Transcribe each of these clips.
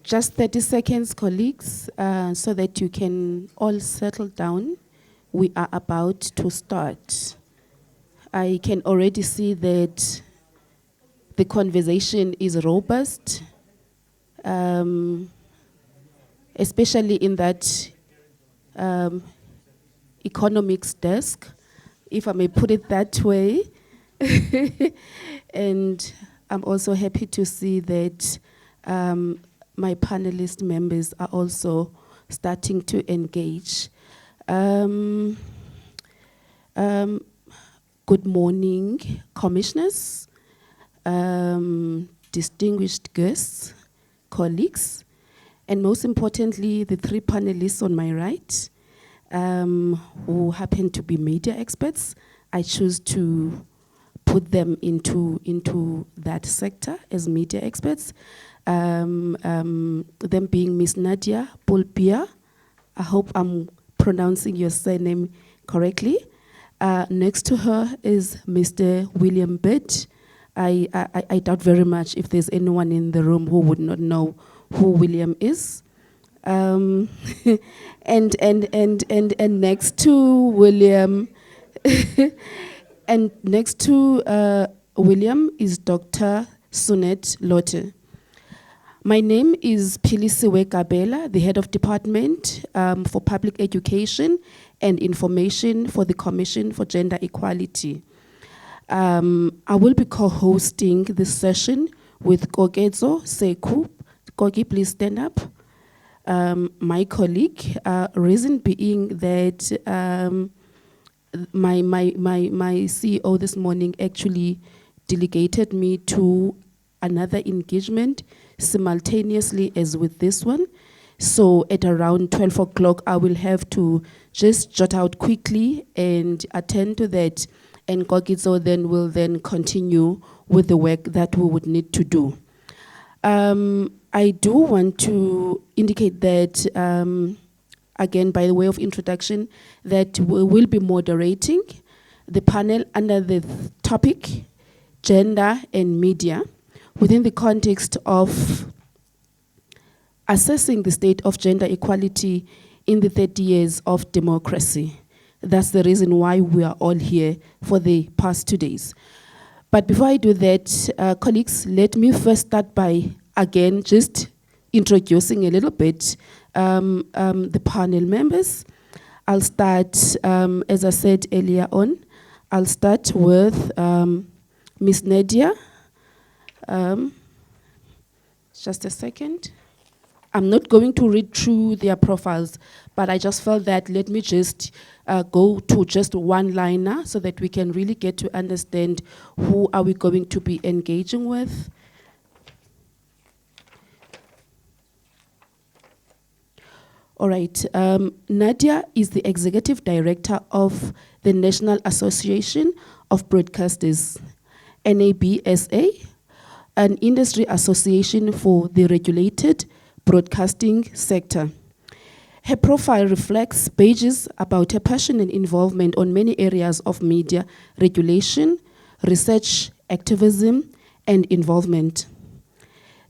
Just 30 seconds, colleagues, so that you can all settle down. We are about to start. I can already see that the conversation is robust, especially in that economics desk, if I may put it that way. And I'm also happy to see that my panelist members are also starting to engage. Good morning, commissioners, distinguished guests, colleagues, and most importantly, the three panelists on my right, who happen to be media experts. I choose to put them into that sector as media experts. Them being Miss Nadia Pulpia. I hope I'm pronouncing your surname correctly. Next to her is Mr. William Bett. I doubt very much if there's anyone in the room who would not know who William is. And next to William, and next to William is Dr. Sunette Lotte. My name is Philisiwe Kabela, the head of department for public education and information for the Commission for Gender Equality. I will be co-hosting this session with Kokezo Seku. Kogi, please stand up. My colleague, reason being that my CEO this morning actually delegated me to another engagement simultaneously as with this one. So at around 12 o'clock, I will have to just jot out quickly and attend to that. And Kogizo then will then continue with the work that we would need to do. I do want to indicate that, again, by the way of introduction, that we will be moderating the panel under the topic, gender and media, within the context of assessing the state of gender equality in the 30 years of democracy. That's the reason why we are all here for the past 2 days. But before I do that, colleagues, let me first start by, again, just introducing a little bit the panel members. I'll start, as I said earlier on, I'll start with Ms. Nadia. Just a second. I'm not going to read through their profiles, but I just felt that let me just go to just one liner so that we can really get to understand who are we going to be engaging with. All right, Nadia is the Executive Director of the National Association of Broadcasters, NABSA, an industry association for the regulated broadcasting sector. Her profile reflects pages about her passion and involvement on many areas of media regulation, research, activism, and involvement.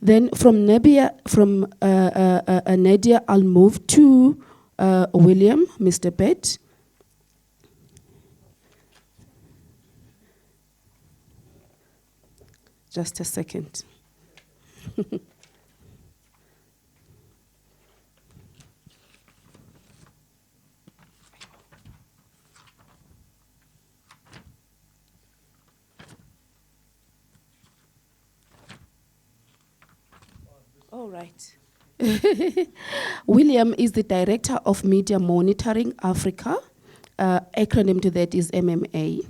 Then from Nadia, I'll move to William, Mr. Bett. Just a second. All right. William is the Director of Media Monitoring Africa. Acronym to that is MMA.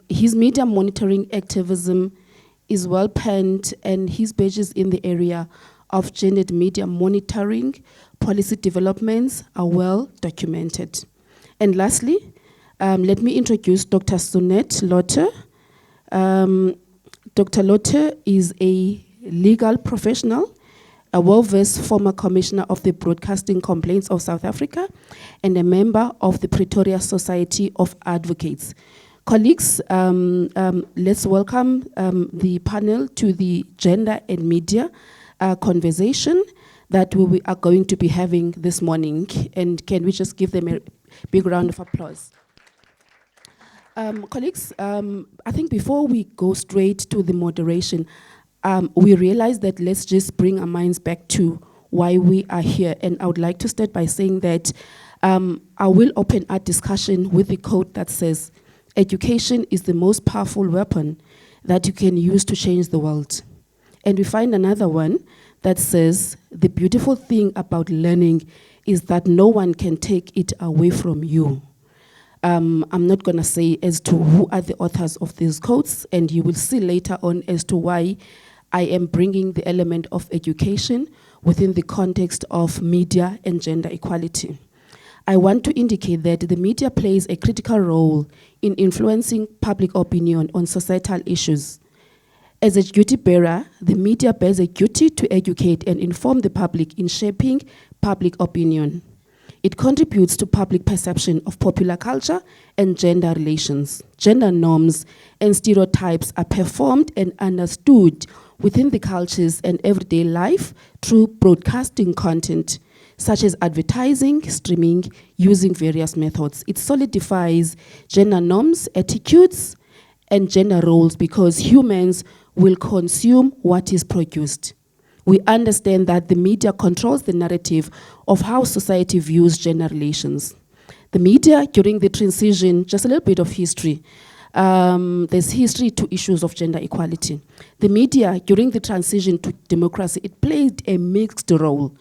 His media monitoring activism is well penned, and his pages in the area of gendered media monitoring policy developments are well documented. And lastly, let me introduce Dr. Sunette Lotte. Dr. Lotte is a legal professional, a well-versed former commissioner of the Broadcasting Complaints of South Africa, and a member of the Pretoria Society of Advocates. Colleagues, let's welcome the panel to the Gender and Media conversation that we are going to be having this morning. And can we just give them a big round of applause? Colleagues, I think before we go straight to the moderation, we realize that let's just bring our minds back to why we are here. And I would like to start by saying that I will open our discussion with the quote that says, education is the most powerful weapon that you can use to change the world. And we find another one that says, the beautiful thing about learning is that no one can take it away from you. I'm not going to say as to who are the authors of these quotes, and you will see later on as to why I am bringing the element of education within the context of media and gender equality. I want to indicate that the media plays a critical role in influencing public opinion on societal issues. As a duty bearer, the media bears a duty to educate and inform the public in shaping public opinion. It contributes to public perception of popular culture and gender relations. Gender norms and stereotypes are performed and understood within the cultures and everyday life through broadcasting content, such as advertising, streaming, using various methods. It solidifies gender norms, attitudes, and gender roles because humans will consume what is produced. We understand that the media controls the narrative of how society views gender relations. The media during the transition, just a little bit of history, there's history to issues of gender equality. The media during the transition to democracy, it played a mixed role.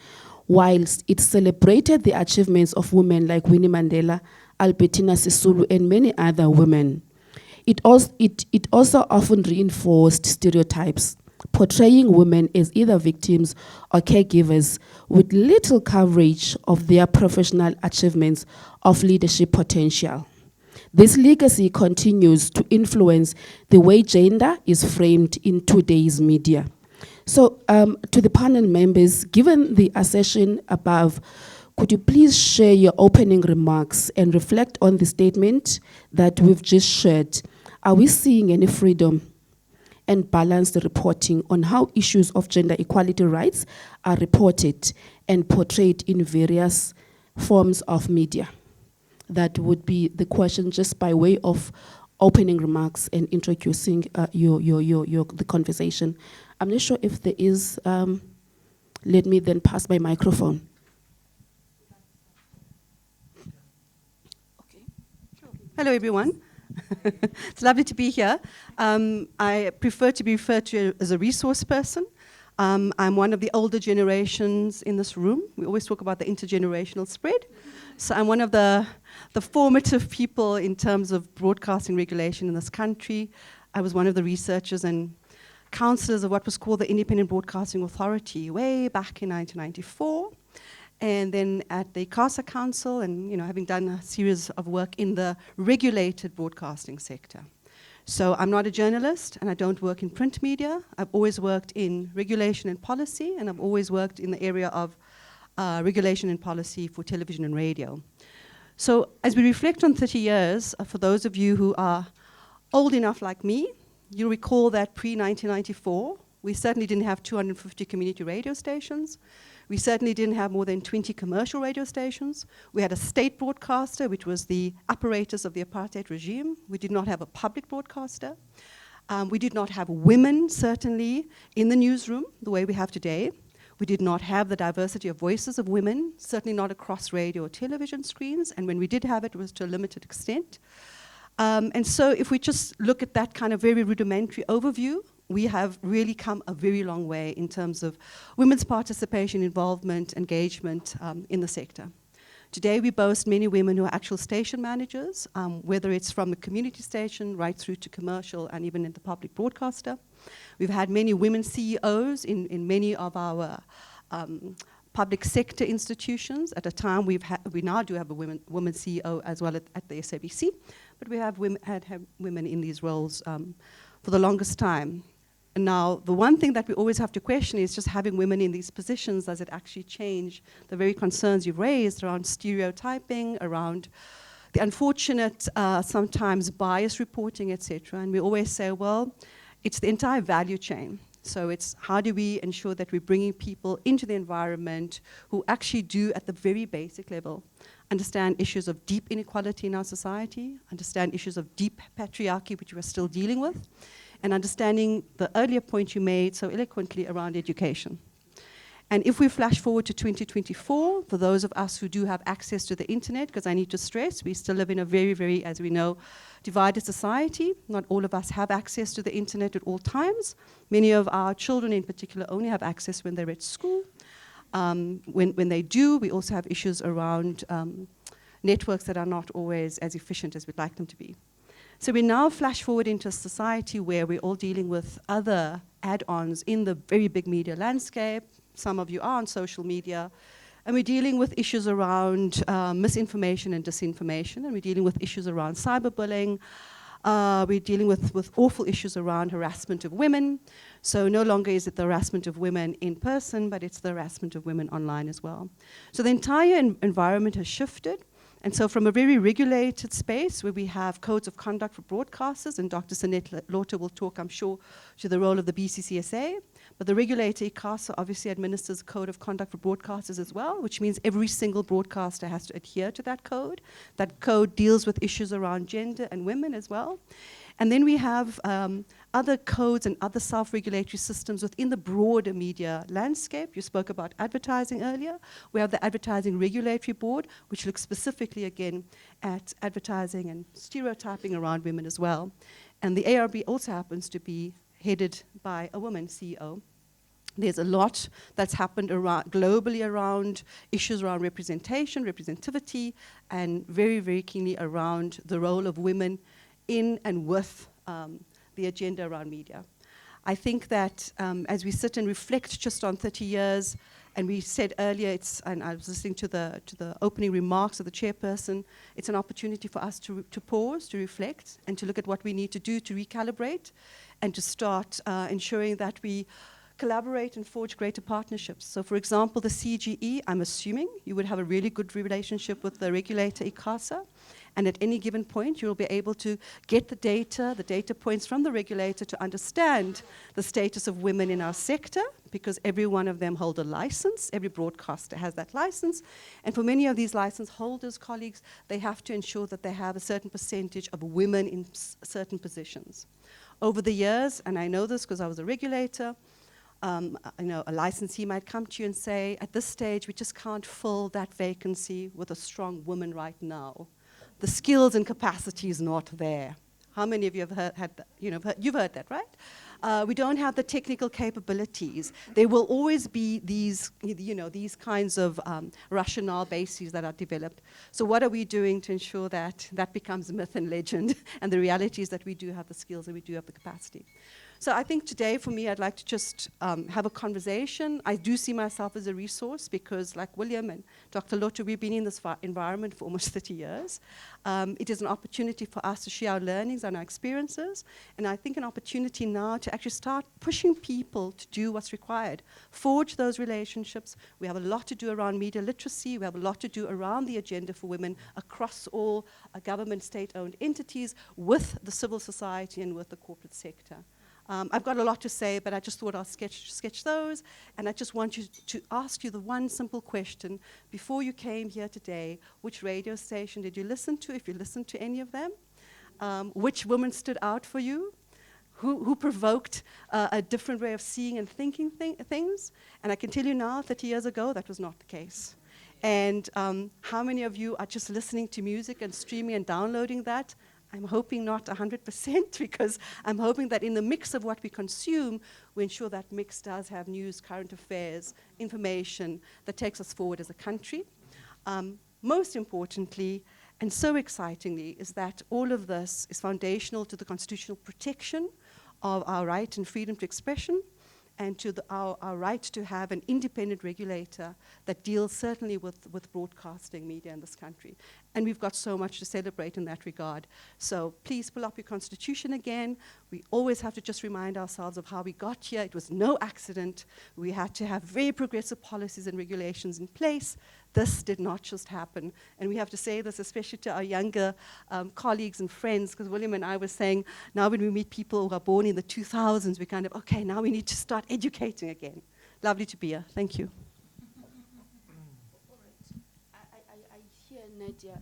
Whilst it celebrated the achievements of women like Winnie Mandela, Albertina Sisulu, and many other women, it also often reinforced stereotypes, portraying women as either victims or caregivers with little coverage of their professional achievements of leadership potential. This legacy continues to influence the way gender is framed in today's media. So to the panel members, given the assertion above, could you please share your opening remarks and reflect on the statement that we've just shared? Are we seeing any freedom and balanced reporting on how issues of gender equality rights are reported and portrayed in various forms of media? That would be the question, just by way of opening remarks and introducing the conversation. I'm not sure if there is, let me then pass my microphone. Okay. Sure. Hello, everyone. It's lovely to be here. I prefer to be referred to as a resource person. I'm one of the older generations in this room. We always talk about the intergenerational spread. So I'm one of the formative people in terms of broadcasting regulation in this country. I was one of the researchers and councillors of what was called the Independent Broadcasting Authority way back in 1994. And then at the CASA Council, and having done a series of work in the regulated broadcasting sector. So I'm not a journalist, and I don't work in print media. I've always worked in regulation and policy, and I've always worked in the area of regulation and policy for television and radio. So as we reflect on 30 years, for those of you who are old enough like me, you'll recall that pre-1994, we certainly didn't have 250 community radio stations. We certainly didn't have more than 20 commercial radio stations. We had a state broadcaster, which was the apparatus of the apartheid regime. We did not have a public broadcaster. We did not have women, certainly, in the newsroom the way we have today. We did not have the diversity of voices of women, certainly not across radio or television screens. And when we did have it, it was to a limited extent. And so if we just look at that kind of very rudimentary overview, we have really come a very long way in terms of women's participation, involvement, engagement in the sector. Today we boast many women who are actual station managers, whether it's from the community station right through to commercial and even in the public broadcaster. We've had many women CEOs in many of our public sector institutions. At a time we now do have a woman CEO as well at the SABC, but we have had women in these roles for the longest time. And now, the one thing that we always have to question is just having women in these positions, does it actually change the very concerns you've raised around stereotyping, around the unfortunate, sometimes bias reporting, etc. And we always say, well, it's the entire value chain. So it's how do we ensure that we're bringing people into the environment who actually do, at the very basic level, understand issues of deep inequality in our society, understand issues of deep patriarchy, which we're still dealing with, and understanding the earlier point you made so eloquently around education. And if we flash forward to 2024, for those of us who do have access to the internet, because I need to stress, we still live in a very, very, as we know, divided society. Not all of us have access to the internet at all times. Many of our children in particular only have access when they're at school. When they do, we also have issues around networks that are not always as efficient as we'd like them to be. So we now flash forward into a society where we're all dealing with other add-ons in the very big media landscape. Some of you are on social media. And we're dealing with issues around misinformation and disinformation. And we're dealing with issues around cyberbullying. We're dealing with awful issues around harassment of women. So no longer is it the harassment of women in person, but it's the harassment of women online as well. So the entire environment has shifted. And so from a very regulated space where we have codes of conduct for broadcasters, and Dr. Sunette Laughter will talk, I'm sure, to the role of the BCCSA, but the regulator, ICASA, obviously administers a code of conduct for broadcasters as well, which means every single broadcaster has to adhere to that code. That code deals with issues around gender and women as well. And then we have other codes and other self-regulatory systems within the broader media landscape. You spoke about advertising earlier. We have the Advertising Regulatory Board, which looks specifically, again, at advertising and stereotyping around women as well. And the ARB also happens to be headed by a woman CEO. There's a lot that's happened globally around issues around representation, representativity, and very, very keenly around the role of women in and with the agenda around media. I think that as we sit and reflect just on 30 years, and we said earlier, and I was listening to the opening remarks of the chairperson, it's an opportunity for us to pause, to reflect, and to look at what we need to do to recalibrate, and to start ensuring that we collaborate and forge greater partnerships. So for example, the CGE, I'm assuming you would have a really good relationship with the regulator ICASA, and at any given point you'll be able to get the data points from the regulator to understand the status of women in our sector, because every one of them hold a license, every broadcaster has that license, and for many of these license holders, colleagues, they have to ensure that they have a certain percentage of women in certain positions. Over the years, and I know this because I was a regulator, a licensee might come to you and say, at this stage, we just can't fill that vacancy with a strong woman right now. The skills and capacity is not there. How many of you have heard that? You've heard that, right? We don't have the technical capabilities. There will always be these kinds of rationale bases that are developed. So what are we doing to ensure that that becomes myth and legend, and the reality is that we do have the skills and we do have the capacity? So I think today, for me, I'd like to just have a conversation. I do see myself as a resource because, like William and Dr. Laughter, we've been in this environment for almost 30 years. It is an opportunity for us to share our learnings and our experiences, and I think an opportunity now to actually start pushing people to do what's required, forge those relationships. We have a lot to do around media literacy. We have a lot to do around the agenda for women across all government, state-owned entities, with the civil society and with the corporate sector. I've got a lot to say, but I just thought I'll sketch those, and I just want you to ask you the one simple question before you came here today: which radio station did you listen to, if you listened to any of them? Which woman stood out for you? Who provoked a different way of seeing and thinking things? And I can tell you now, 30 years ago, that was not the case. And how many of you are just listening to music and streaming and downloading that? I'm hoping not 100%, because I'm hoping that in the mix of what we consume, we ensure that mix does have news, current affairs, information that takes us forward as a country. Most importantly, and so excitingly, is that all of this is foundational to the constitutional protection of our right and freedom to expression, and to our right to have an independent regulator that deals certainly with broadcasting media in this country. And we've got so much to celebrate in that regard. So please pull up your constitution again. We always have to just remind ourselves of how we got here. It was no accident. We had to have very progressive policies and regulations in place. This did not just happen. And we have to say this especially to our younger colleagues and friends, because William and I were saying, now when we meet people who are born in the 2000s, we kind of, okay, now we need to start educating again. Lovely to be here. Thank you. I hear Nadia,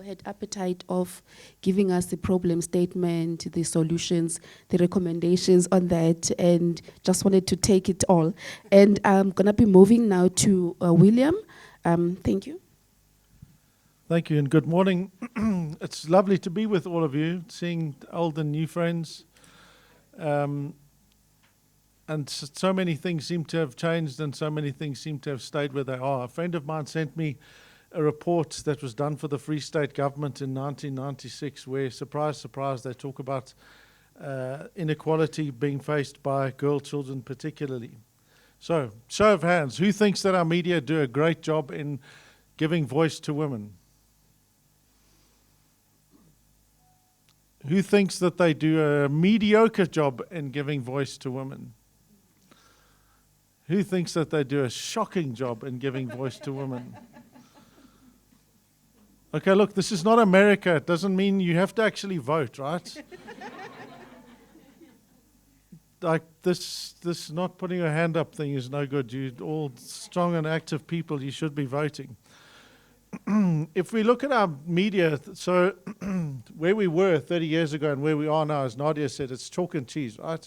had appetite of giving us the problem statement, the solutions, the recommendations on that, and just wanted to take it all. And I'm going to be moving now to William. Thank you. Thank you and good morning. It's lovely to be with all of you, seeing old and new friends. And so many things seem to have changed and so many things seem to have stayed where they are. A friend of mine sent me a report that was done for the Free State government in 1996 where, surprise, surprise, they talk about inequality being faced by girl children particularly. So, show of hands, who thinks that our media do a great job in giving voice to women? Who thinks that they do a mediocre job in giving voice to women? Who thinks that they do a shocking job in giving voice to women? Okay, look, this is not America. It doesn't mean you have to actually vote, right? Like this not putting your hand up thing is no good. You're all strong and active people. You should be voting. If we look at our media, so where we were 30 years ago and where we are now, as Nadia said, it's chalk and cheese, right?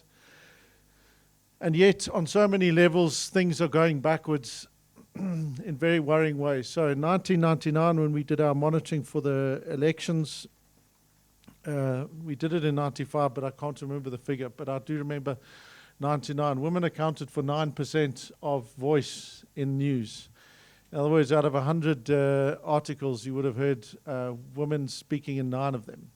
And yet, on so many levels, things are going backwards in very worrying ways. So in 1999, when we did our monitoring for the elections, we did it in 95, but I can't remember the figure. But I do remember 99. Women accounted for 9% of voice in news. In other words, out of 100 articles, you would have heard women speaking in 9 of them.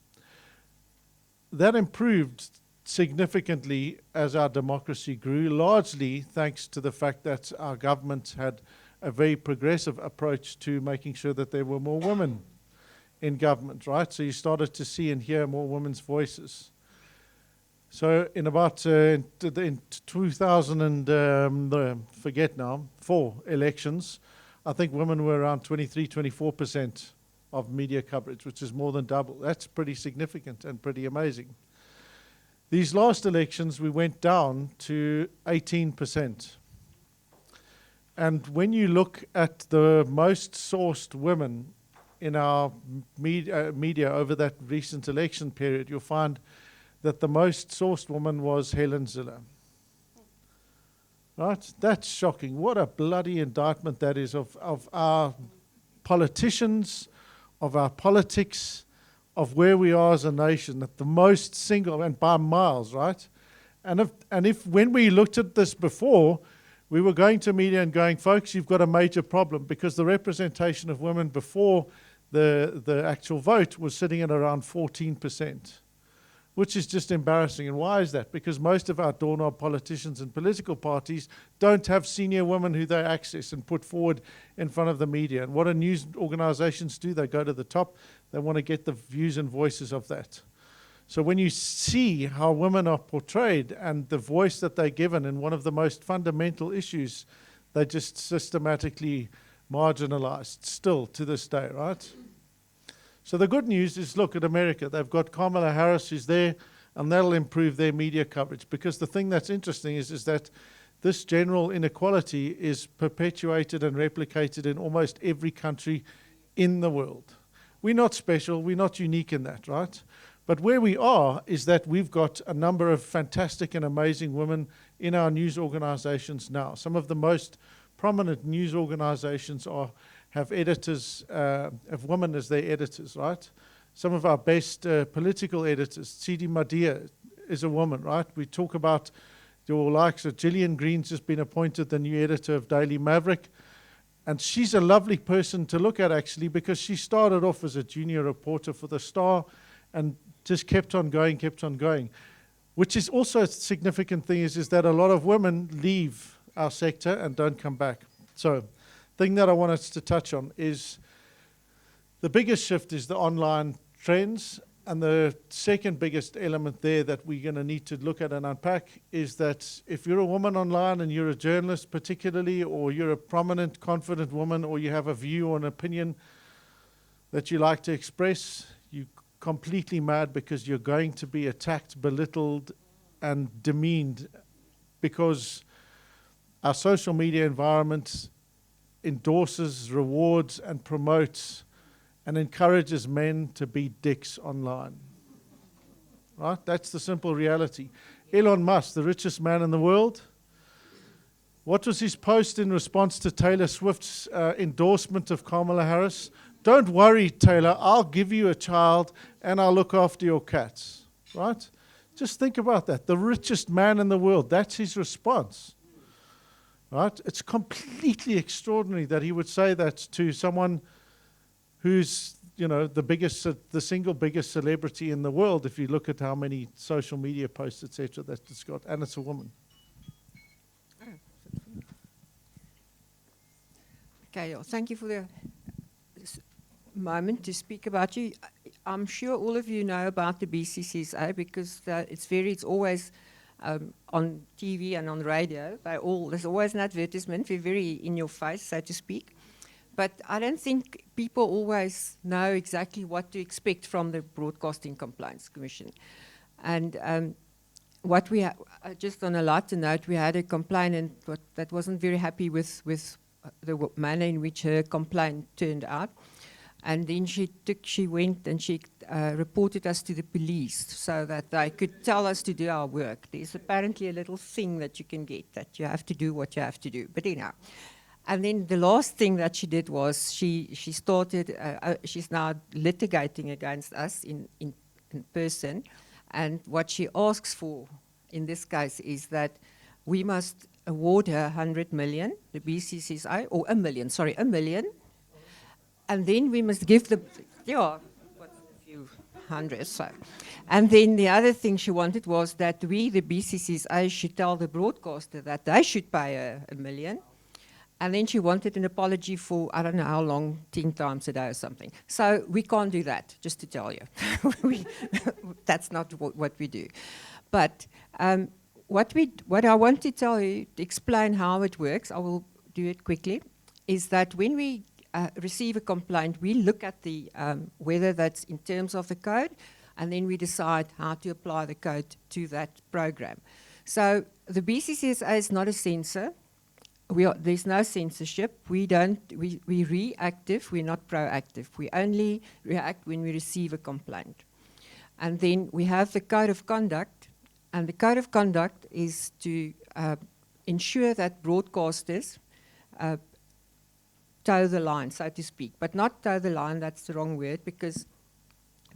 That improved significantly as our democracy grew, largely thanks to the fact that our government had a very progressive approach to making sure that there were more women in government, right? So you started to see and hear more women's voices. So in about in 2000 and forget now, 4 elections, I think women were around 23-24% of media coverage, which is more than double. That's pretty significant and pretty amazing. These last elections, we went down to 18%. And when you look at the most sourced women in our media over that recent election period, you'll find that the most sourced woman was Helen Ziller. Right? That's shocking. What a bloody indictment that is of our politicians, of our politics, of where we are as a nation, that the most single, and by miles, right? And if when we looked at this before, we were going to media and going, folks, you've got a major problem, because the representation of women before the actual vote was sitting at around 14%, which is just embarrassing. And why is that? Because most of our doorknob politicians and political parties don't have senior women who they access and put forward in front of the media. And what do news organizations do? They go to the top. They want to get the views and voices of that. So when you see how women are portrayed and the voice that they're given in one of the most fundamental issues, they're just systematically marginalized still to this day, right? So the good news is, look at America. They've got Kamala Harris who's there, and that'll improve their media coverage. Because the thing that's interesting is that this general inequality is perpetuated and replicated in almost every country in the world. We're not special. We're not unique in that, right? But where we are is that we've got a number of fantastic and amazing women in our news organizations now. Some of the most prominent news organizations have editors, have women as their editors, right? Some of our best political editors, Tsidi Madia is a woman, right? We talk about your likes of Gillian Green's just been appointed the new editor of Daily Maverick. And she's a lovely person to look at, actually, because she started off as a junior reporter for The Star and just kept on going. Which is also a significant thing is that a lot of women leave our sector and don't come back. So, thing that I want us to touch on is The biggest shift is the online trends, and the second biggest element there that we're going to need to look at and unpack is that if you're a woman online and you're a journalist particularly, or you're a prominent, confident woman, or you have a view or an opinion that you like to express, you're completely mad, because you're going to be attacked, belittled, and demeaned, because our social media environment endorses, rewards, and promotes and encourages men to be dicks online. Right? That's the simple reality. Elon Musk, the richest man in the world, what was his post in response to Taylor Swift's endorsement of Kamala Harris? Don't worry, Taylor, I'll give you a child and I'll look after your cats. Right? Just think about that. The richest man in the world, that's his response. Right? It's completely extraordinary that he would say that to someone who's, the single biggest celebrity in the world, if you look at how many social media posts, etc., that it's got, and it's a woman. Okay, well, thank you for the moment to speak about you. I'm sure all of you know about the BCCSA, because it's always on TV and on radio. There's always an advertisement. We're very in your face, so to speak. But I don't think people always know exactly what to expect from the Broadcasting Complaints Commission. And what we just on a lighter note, we had a complainant that wasn't very happy with the manner in which her complaint turned out. And then she went and she reported us to the police so that they could tell us to do our work. There's apparently a little thing that you can get, that you have to do what you have to do. But anyhow. And then the last thing that she did was she started, she's now litigating against us in person. And what she asks for in this case is that we must award her 100 million, the BCCSA, or a million. And then we must give a few hundred, so. And then the other thing she wanted was that we, the BCCSA, should tell the broadcaster that they should pay her 1 million. And then she wanted an apology for, I don't know how long, 10 times a day or something. So we can't do that, just to tell you. That's not what we do. But what I want to tell you, to explain how it works, I will do it quickly, is that when we receive a complaint, we look at the whether that's in terms of the code, and then we decide how to apply the code to that program. So the BCCSA is not a censor. There's no censorship. We're reactive, we're not proactive. We only react when we receive a complaint. And then we have the code of conduct, and the code of conduct is to ensure that broadcasters toe the line, so to speak. But not toe the line, that's the wrong word, because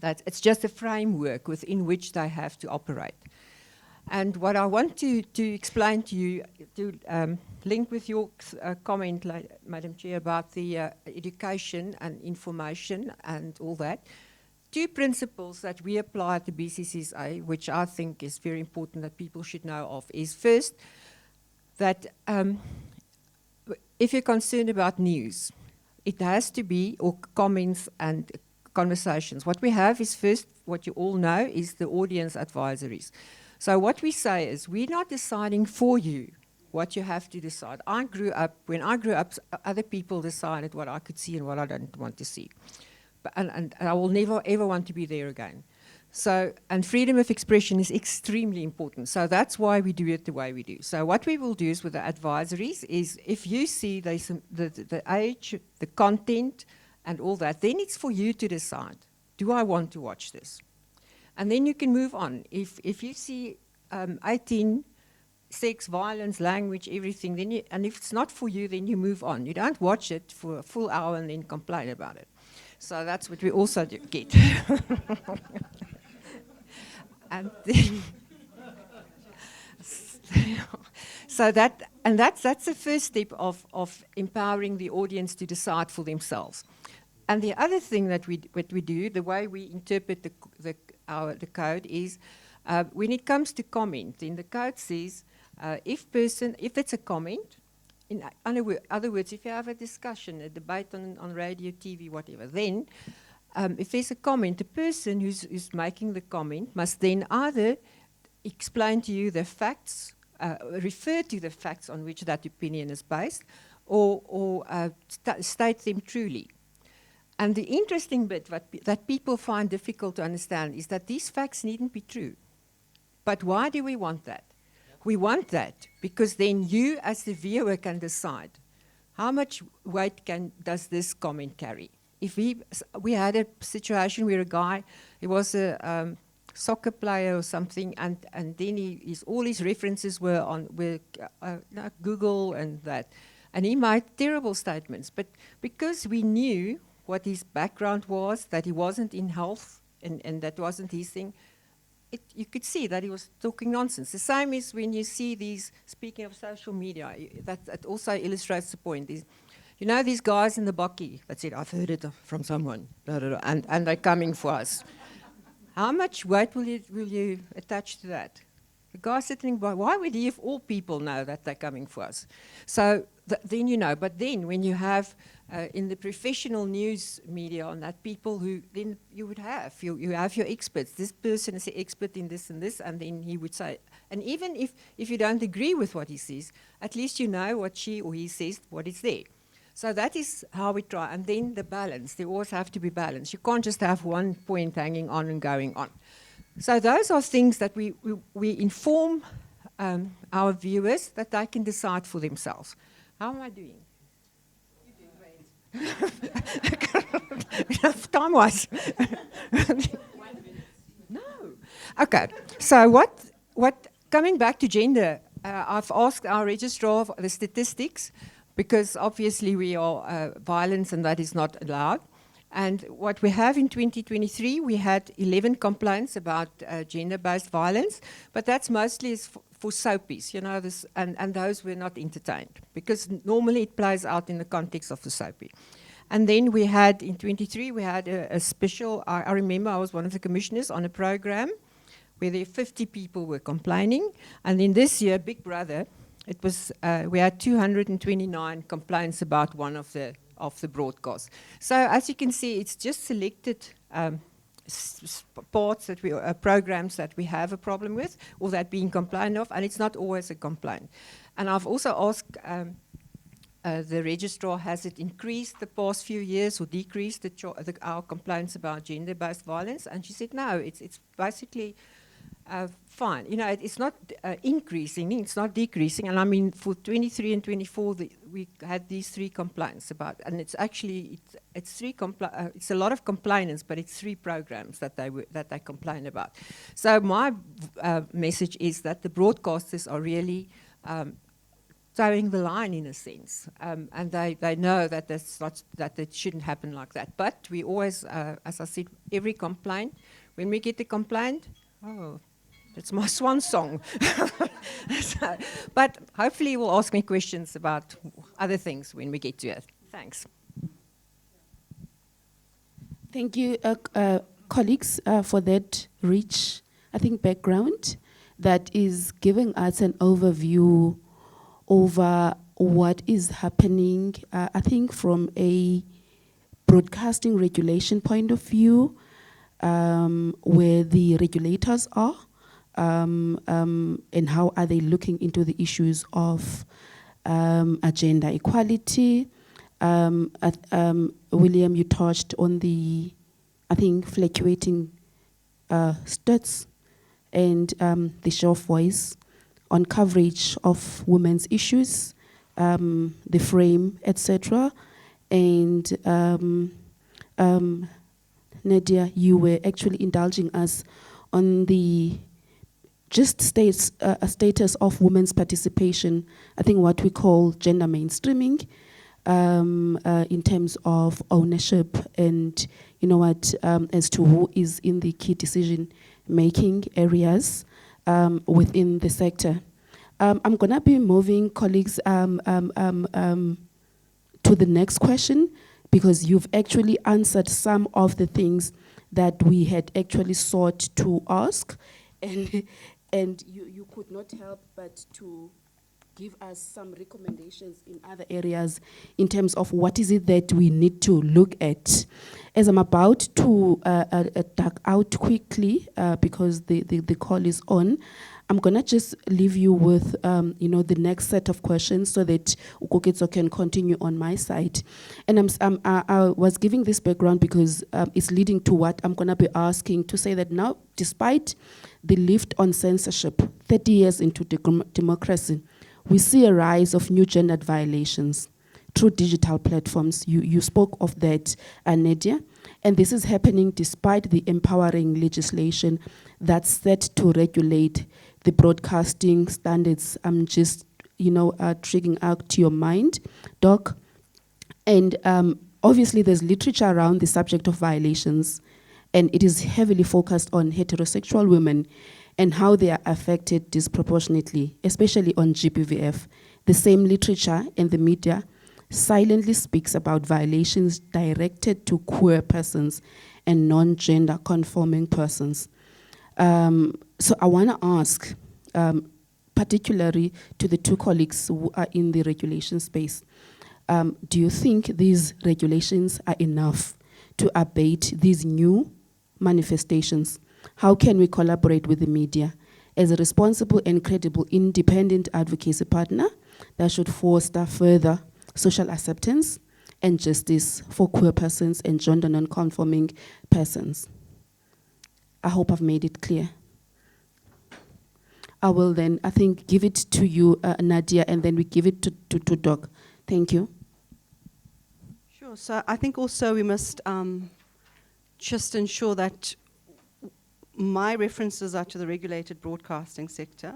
it's just a framework within which they have to operate. And what I want to explain to you, to link with your comment, Madam Chair, about the education and information and all that, two principles that we apply at the BCCSA, which I think is very important that people should know of, is first, that if you're concerned about news, it has to be, or comments and conversations. What we have is first, what you all know, is the audience advisories. So what we say is, we're not deciding for you what you have to decide. When I grew up, other people decided what I could see and what I don't want to see. And I will never, ever want to be there again. So, and freedom of expression is extremely important. So that's why we do it the way we do. So what we will do is with the advisories is, if you see the age, the content, and all that, then it's for you to decide, do I want to watch this? And then you can move on. If you see 18, sex, violence, language, everything, then and if it's not for you, then you move on. You don't watch it for a full hour and then complain about it. So that's what we also get. And then that's the first step of empowering the audience to decide for themselves. And the other thing that we do, the way we interpret the code is, when it comes to comment, then the code says, if it's a comment, in other words, if you have a discussion, a debate on radio, TV, whatever, then if there's a comment, the person who's making the comment must then either explain to you the facts, refer to the facts on which that opinion is based, or state them truly. And the interesting bit that people find difficult to understand is that these facts needn't be true. But why do we want that? We want that because then you as the viewer can decide how much weight does this comment carry. If we had a situation where a guy, he was a soccer player or something, and then all his references were on Google and that. And he made terrible statements. But because we knew what his background was, that he wasn't in health, and that wasn't his thing, you could see that he was talking nonsense. The same is when you see these, speaking of social media, that also illustrates the point. You know these guys in the bakkie that said, I've heard it from someone, blah, blah, blah, and they're coming for us. How much weight will you attach to that? The guy sitting by, why would he, if all people know that they're coming for us? So then you know. But then when you have in the professional news media on that, people who then you would have, you have your experts. This person is an expert in this, and then he would say, and even if you don't agree with what he says, at least you know what she or he says, what is there. So that is how we try. And then the balance, they always have to be balanced. You can't just have one point hanging on and going on. So those are things that we inform our viewers that they can decide for themselves. How am I doing? You're doing great. Time-wise. No. Okay. So what? Coming back to gender, I've asked our registrar of the statistics, because obviously we are violence and that is not allowed. And what we have in 2023, we had 11 complaints about gender-based violence, but that's mostly for soapies, you know, and those were not entertained, because normally it plays out in the context of the soapie. And then we had, in 23, we had a special, I remember I was one of the commissioners on a program where there 50 people were complaining, and then this year, Big Brother, it was, we had 229 complaints about one of the broadcasts. So as you can see, it's just selected parts that programs that we have a problem with, or that being complained of, and it's not always a complaint. And I've also asked the registrar, has it increased the past few years or decreased our complaints about gender-based violence? And she said no, it's basically fine. You know, it's not increasing, it's not decreasing. And I mean, for 23 and 24, we had these 3 complaints about, and it's actually, it's a lot of complainants, but it's 3 programs that they complain about. So my message is that the broadcasters are really towing the line in a sense, and they know that that it shouldn't happen like that. But we always, as I said, every complaint, when we get a complaint, it's my swan song. So, but hopefully you will ask me questions about other things when we get to it. Thanks. Thank you, colleagues, for that rich, I think, background that is giving us an overview over what is happening, I think, from a broadcasting regulation point of view, where the regulators are, and how are they looking into the issues of gender equality. William, you touched on the, I think, fluctuating stats and the show of voice on coverage of women's issues, the frame, etc. And Nadia, you were actually indulging us on the just status of women's participation, I think what we call gender mainstreaming, in terms of ownership and, you know what, as to who is in the key decision-making areas within the sector. I'm gonna be moving, colleagues, to the next question, because you've actually answered some of the things that we had actually sought to ask, and you could not help but to give us some recommendations in other areas in terms of what is it that we need to look at. As I'm about to duck out quickly because the call is on, I'm gonna just leave you with the next set of questions so that Ukoketso can continue on my side. And I was giving this background because it's leading to what I'm gonna be asking, to say that now, despite the lift on censorship, 30 years into democracy, we see a rise of new gendered violations through digital platforms. You spoke of that, Nadia. And this is happening despite the empowering legislation that's set to regulate the broadcasting standards. I'm just, triggering out to your mind, Doc. And obviously there's literature around the subject of violations, and it is heavily focused on heterosexual women and how they are affected disproportionately, especially on GBVF. The same literature and the media silently speaks about violations directed to queer persons and non-gender conforming persons. So I want to ask, particularly to the two colleagues who are in the regulation space, do you think these regulations are enough to abate these new manifestations? How can we collaborate with the media as a responsible and credible independent advocacy partner that should foster further social acceptance and justice for queer persons and gender non-conforming persons? I hope I've made it clear. I will then, I think, give it to you, Nadia, and then we give it to Doc. Thank you. Sure. So I think also we must just ensure that my references are to the regulated broadcasting sector.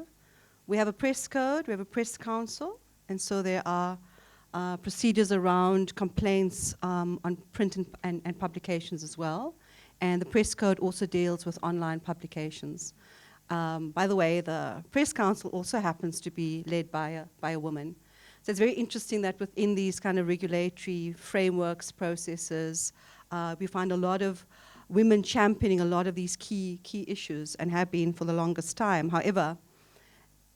We have a press code, we have a press council, and so there are procedures around complaints on print and publications as well. And the press code also deals with online publications. By the way, the press council also happens to be led by a woman. So it's very interesting that within these kind of regulatory frameworks, processes, we find a lot of women championing a lot of these key issues and have been for the longest time. However,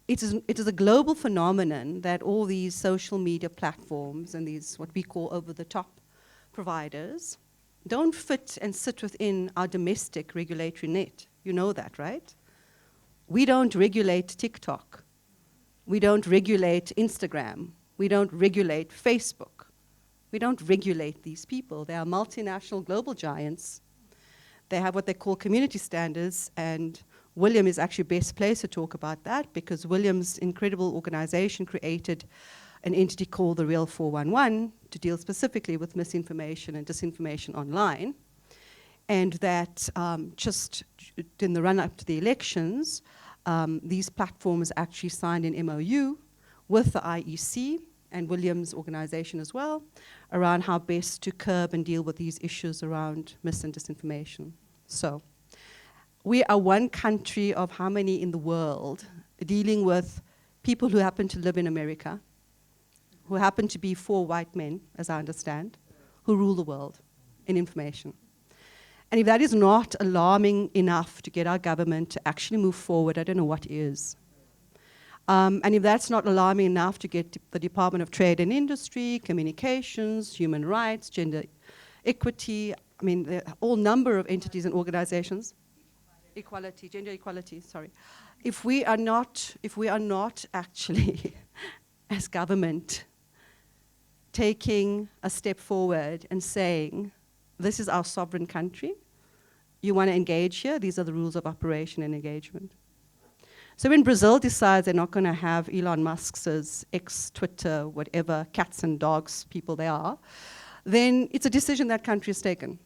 it is a global phenomenon that all these social media platforms and these what we call over-the-top providers don't fit and sit within our domestic regulatory net. You know that, right? We don't regulate TikTok. We don't regulate Instagram. We don't regulate Facebook. We don't regulate these people. They are multinational global giants. They have what they call community standards, and William is actually best placed to talk about that because William's incredible organization created an entity called the Real 411 to deal specifically with misinformation and disinformation online. And that just in the run-up to the elections, these platforms actually signed an MOU with the IEC and William's organization as well around how best to curb and deal with these issues around mis and disinformation. So we are one country of how many in the world dealing with people who happen to live in America, who happen to be 4 white men, as I understand, who rule the world in information. And if that is not alarming enough to get our government to actually move forward, I don't know what is. And if that's not alarming enough to get the Department of Trade and Industry, Communications, Human Rights, Gender Equity, I mean, there are all number of entities and organizations. Equality, gender equality, sorry. If we are not actually, as government, taking a step forward and saying, this is our sovereign country, you want to engage here, these are the rules of operation and engagement. So when Brazil decides they're not going to have Elon Musk's ex-Twitter, whatever, cats and dogs people they are, then it's a decision that country has taken.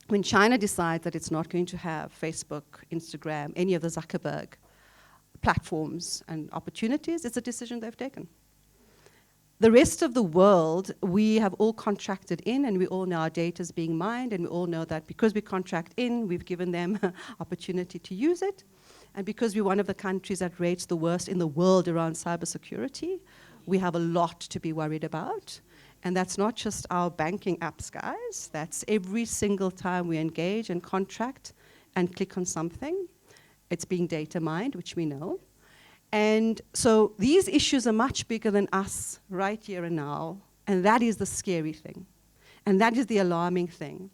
When China decides that it's not going to have Facebook, Instagram, any of the Zuckerberg platforms and opportunities, it's a decision they've taken. The rest of the world, we have all contracted in, and we all know our data is being mined, and we all know that because we contract in, we've given them opportunity to use it. And because we're one of the countries that rates the worst in the world around cybersecurity, we have a lot to be worried about. And that's not just our banking apps, guys. That's every single time we engage and contract and click on something. It's being data mined, which we know. And so these issues are much bigger than us right here and now. And that is the scary thing. And that is the alarming thing.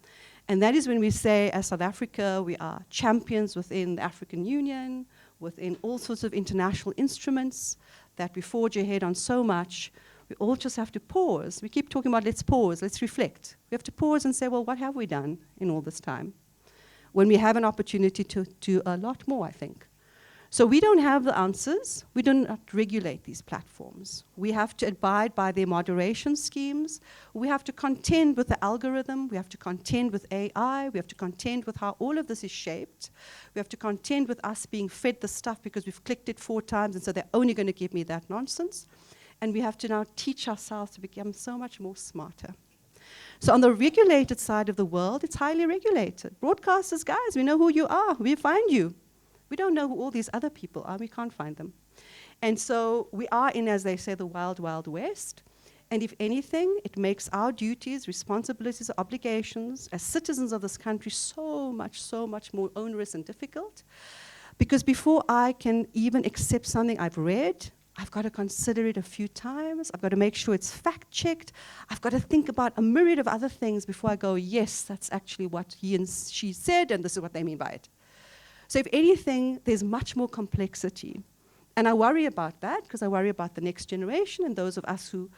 And that is when we say, as South Africa, we are champions within the African Union, within all sorts of international instruments, that we forge ahead on so much. We all just have to pause. We keep talking about let's pause, let's reflect. We have to pause and say, well, what have we done in all this time? When we have an opportunity to do a lot more, I think. So we don't have the answers. We do not regulate these platforms. We have to abide by their moderation schemes. We have to contend with the algorithm. We have to contend with AI. We have to contend with how all of this is shaped. We have to contend with us being fed the stuff because we've clicked it 4 times, and so they're only going to give me that nonsense. And we have to now teach ourselves to become so much more smarter. So on the regulated side of the world, it's highly regulated. Broadcasters, guys, we know who you are. We find you. We don't know who all these other people are. We can't find them. And so we are in, as they say, the wild, wild west. And if anything, it makes our duties, responsibilities, obligations as citizens of this country so much more onerous and difficult. Because before I can even accept something I've read, I've got to consider it a few times. I've got to make sure it's fact-checked. I've got to think about a myriad of other things before I go, yes, that's actually what he and she said, and this is what they mean by it. So if anything, there's much more complexity. And I worry about that because I worry about the next generation, and those of us who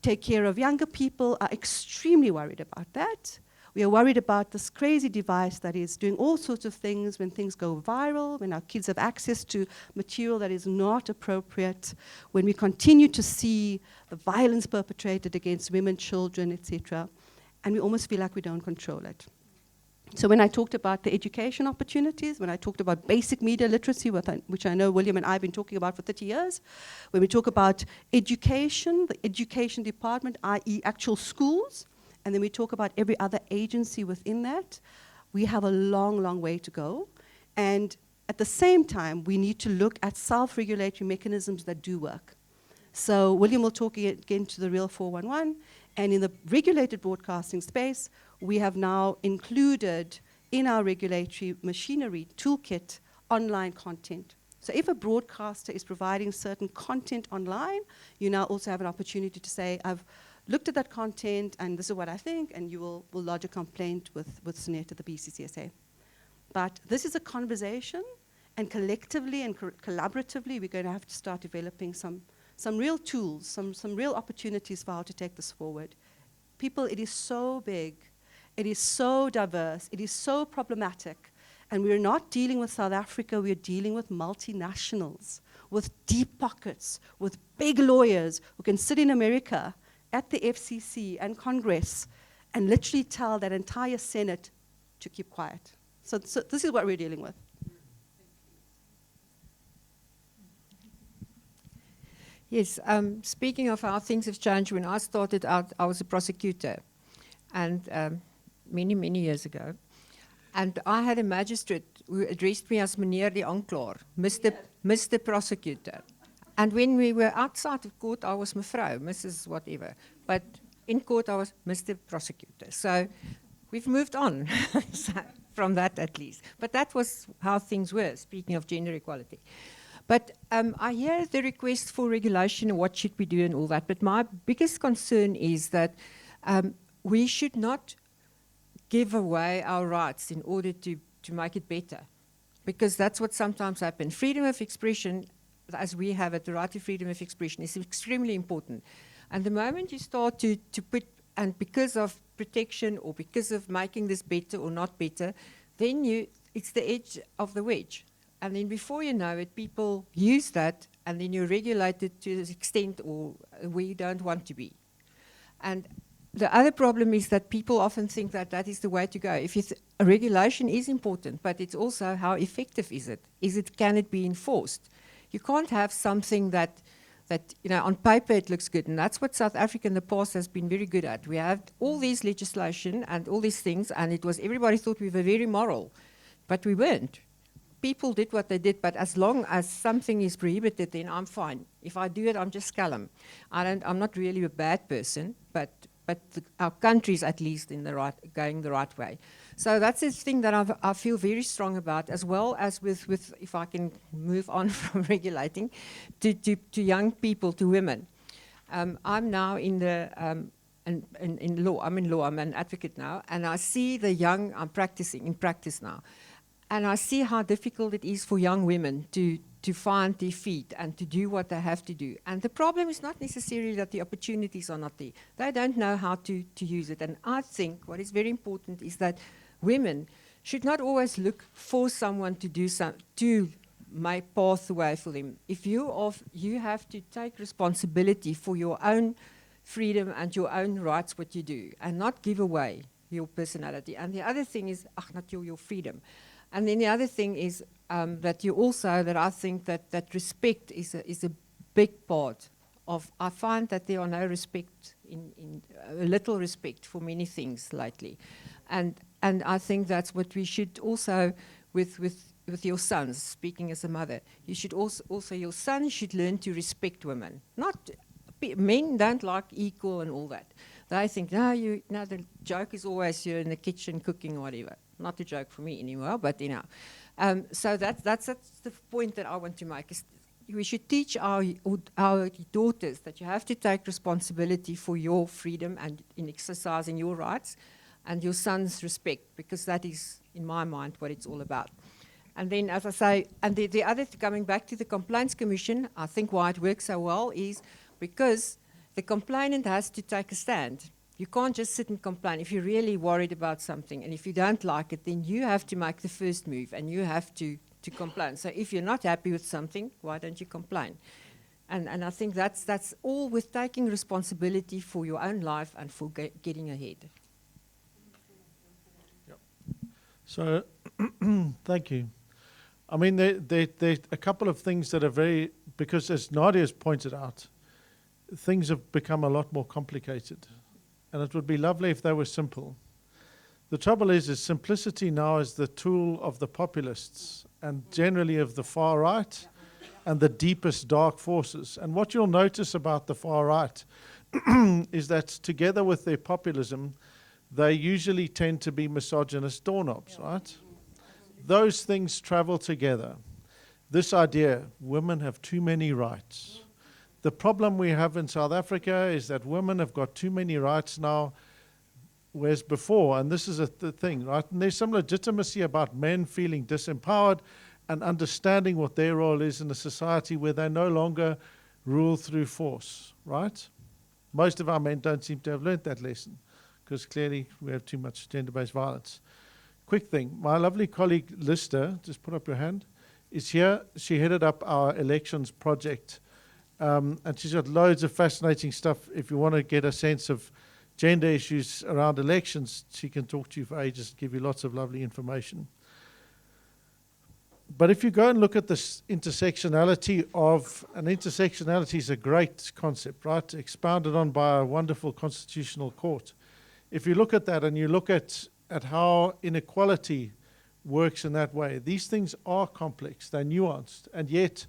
take care of younger people are extremely worried about that. We are worried about this crazy device that is doing all sorts of things when things go viral, when our kids have access to material that is not appropriate, when we continue to see the violence perpetrated against women, children, etc. And we almost feel like we don't control it. So when I talked about the education opportunities, when I talked about basic media literacy, which I know William and I have been talking about for 30 years, when we talk about education, the education department, i.e. actual schools, and then we talk about every other agency within that, we have a long, long way to go. And at the same time, we need to look at self-regulatory mechanisms that do work. So William will talk again to the Real 411, and in the regulated broadcasting space, we have now included in our regulatory machinery toolkit online content. So if a broadcaster is providing certain content online, you now also have an opportunity to say, I've looked at that content and this is what I think, and you will lodge a complaint with Suneta, the BCCSA. But this is a conversation, and collectively and collaboratively, we're going to have to start developing some real tools, some real opportunities for how to take this forward. People, it is so big. It is so diverse. It is so problematic. And we're not dealing with South Africa. We're dealing with multinationals, with deep pockets, with big lawyers who can sit in America at the FCC and Congress and literally tell that entire Senate to keep quiet. So this is what we're dealing with. Yes, speaking of how things have changed, when I started out, I was a prosecutor, and many, many years ago. And I had a magistrate who addressed me as meneer die aanklaer, Mr. Prosecutor. And when we were outside of court, I was mevrou, Mrs. whatever. But in court, I was Mr. Prosecutor. So we've moved on from that at least. But that was how things were, speaking of gender equality. But I hear the request for regulation and what should we do and all that. But my biggest concern is that we should not give away our rights in order to make it better. Because that's what sometimes happens. Freedom of expression, as we have it, the right to freedom of expression, is extremely important. And the moment you start to put, and because of protection or because of making this better or not better, then it's the edge of the wedge. And then before you know it, people use that, and then you regulate it to the extent or where you don't want to be. And the other problem is that people often think that that is the way to go. If a regulation is important, but it's also how effective is it? Can it be enforced? You can't have something that on paper it looks good, and that's what South Africa in the past has been very good at. We have all these legislation and all these things, and everybody thought we were very moral, but we weren't. People did what they did, but as long as something is prohibited, then I'm fine. If I do it, I'm just scallum. I'm not really a bad person, but our country's at least going the right way. So that's the thing that I feel very strong about, as well as with if I can move on from regulating, to young people, to women. I'm now in the in law. I'm in law. I'm an advocate now, and I see the young. I'm practicing in practice now, and I see how difficult it is for young women to find their feet and to do what they have to do. And the problem is not necessarily that the opportunities are not there. They don't know how to use it. And I think what is very important is that women should not always look for someone to do to make pathway for them. If you have to take responsibility for your own freedom and your own rights, what you do, and not give away your personality. And the other thing is, not your freedom. And then the other thing is that you also, that I think that respect is a big part of. I find that there are no respect in little respect for many things lately, and I think that's what we should also with your sons. Speaking as a mother, you should also your sons should learn to respect women. Not men don't like equal and all that. They think the joke is always you're in the kitchen cooking or whatever. Not a joke for me anymore, but so that's the point that I want to make. Is we should teach our daughters that you have to take responsibility for your freedom and in exercising your rights, and your sons respect, because that is, in my mind, what it's all about. And then, as I say, and the other coming back to the Complaints Commission, I think why it works so well is because the complainant has to take a stand. You can't just sit and complain. If you're really worried about something and if you don't like it, then you have to make the first move and you have to complain. So if you're not happy with something, why don't you complain? And I think that's all with taking responsibility for your own life and for getting ahead. Yep. So, thank you. I mean, there are a couple of things that are very, because as Nadia's pointed out, things have become a lot more complicated. And it would be lovely if they were simple. The trouble is simplicity now is the tool of the populists and generally of the far right and the deepest dark forces. And what you'll notice about the far right is that together with their populism, they usually tend to be misogynist doorknobs, right? Those things travel together. This idea, women have too many rights. The problem we have in South Africa is that women have got too many rights now, whereas before, and this is the thing, right? And there's some legitimacy about men feeling disempowered and understanding what their role is in a society where they no longer rule through force, right? Most of our men don't seem to have learned that lesson because clearly we have too much gender-based violence. Quick thing, my lovely colleague Lister, just put up your hand, is here. She headed up our elections project. And she's got loads of fascinating stuff. If you want to get a sense of gender issues around elections, she can talk to you for ages, give you lots of lovely information. But if you go and look at this intersectionality and intersectionality is a great concept, right? Expounded on by a wonderful constitutional court. If you look at that and you look at how inequality works in that way, these things are complex, they're nuanced, and yet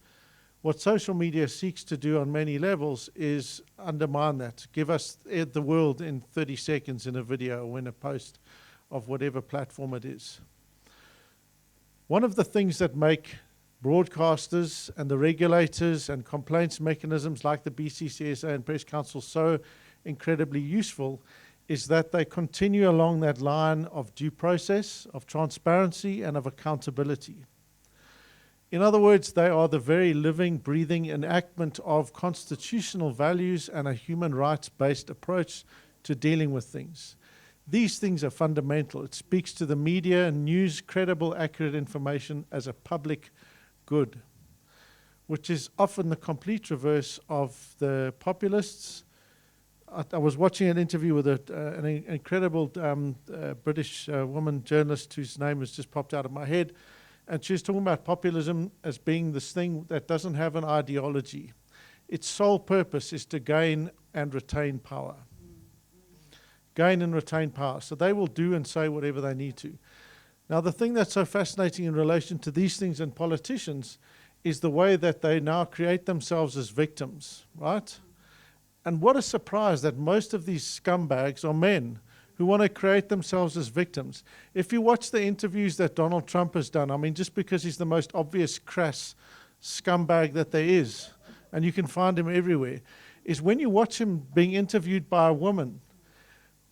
what social media seeks to do on many levels is undermine that, give us the world in 30 seconds in a video or in a post of whatever platform it is. One of the things that make broadcasters and the regulators and complaints mechanisms like the BCCSA and Press Council so incredibly useful is that they continue along that line of due process, of transparency, and of accountability. In other words, they are the very living, breathing enactment of constitutional values and a human rights-based approach to dealing with things. These things are fundamental. It speaks to the media and news, credible, accurate information as a public good, which is often the complete reverse of the populists. I was watching an interview with an incredible British woman journalist whose name has just popped out of my head. And she's talking about populism as being this thing that doesn't have an ideology. Its sole purpose is to gain and retain power. Gain and retain power. So they will do and say whatever they need to. Now, the thing that's so fascinating in relation to these things and politicians is the way that they now create themselves as victims, right? And what a surprise that most of these scumbags are men who want to create themselves as victims. If you watch the interviews that Donald Trump has done, I mean, just because he's the most obvious crass scumbag that there is, and you can find him everywhere, is when you watch him being interviewed by a woman,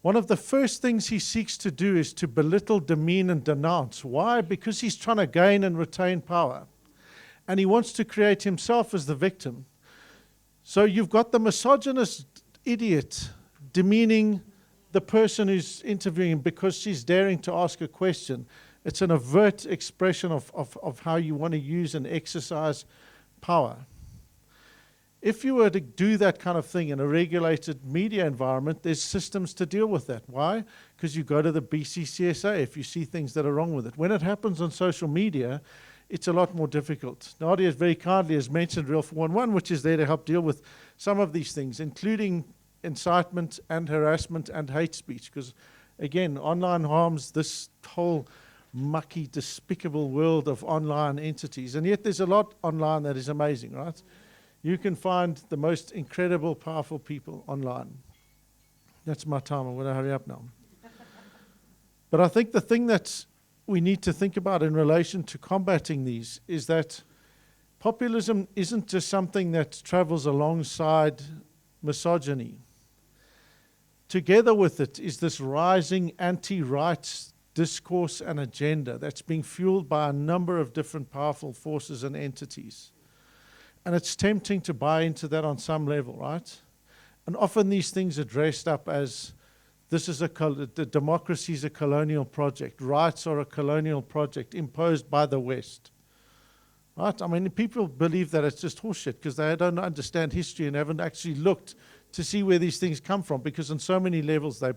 one of the first things he seeks to do is to belittle, demean, and denounce. Why? Because he's trying to gain and retain power. And he wants to create himself as the victim. So you've got the misogynist idiot demeaning the person who's interviewing him because she's daring to ask a question. It's an overt expression of how you want to use and exercise power. If you were to do that kind of thing in a regulated media environment, there's systems to deal with that. Why? Because you go to the BCCSA if you see things that are wrong with it. When it happens on social media, it's a lot more difficult. Nadia very kindly has mentioned Real 411, which is there to help deal with some of these things, including incitement and harassment and hate speech. Because, again, online harms this whole mucky, despicable world of online entities. And yet there's a lot online that is amazing, right? You can find the most incredible, powerful people online. That's my time. I'm going to hurry up now. But I think the thing that we need to think about in relation to combating these is that populism isn't just something that travels alongside misogyny. Together with it is this rising anti-rights discourse and agenda that's being fueled by a number of different powerful forces and entities. And it's tempting to buy into that on some level, right? And often these things are dressed up as the democracy is a colonial project, rights are a colonial project imposed by the West. Right? I mean, people believe that it's just horseshit because they don't understand history and haven't actually looked to see where these things come from, because on so many levels they're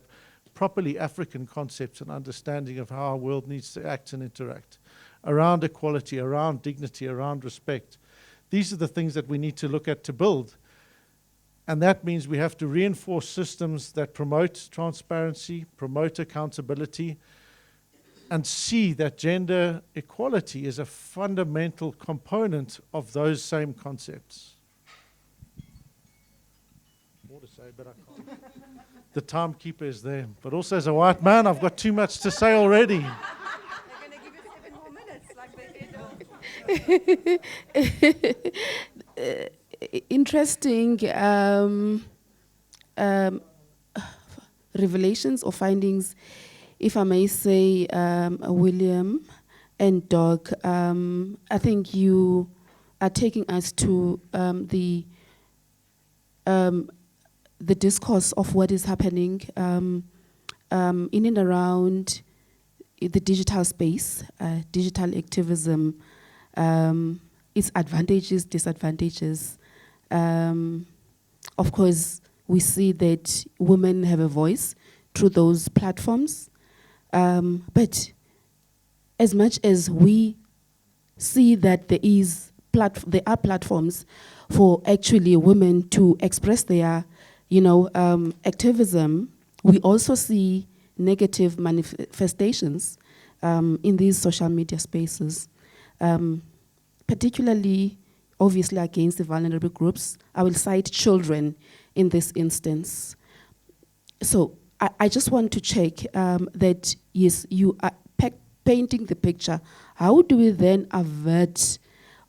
properly African concepts and understanding of how our world needs to act and interact around equality, around dignity, around respect. These are the things that we need to look at to build. And that means we have to reinforce systems that promote transparency, promote accountability, and see that gender equality is a fundamental component of those same concepts. More to say, but I can't. The timekeeper is there. But also as a white man, I've got too much to say already. They're going to give you 7 more minutes, like they did. Interesting revelations or findings, if I may say, William and Doc. I think you are taking us to the discourse of what is happening in and around the digital space, digital activism, its advantages, disadvantages. Of course, we see that women have a voice through those platforms. But as much as we see that there are platforms for actually women to express their, activism, we also see negative manifestations in these social media spaces, particularly, obviously, against the vulnerable groups. I will cite children in this instance. So I just want to check that, yes, you are painting the picture. How do we then avert,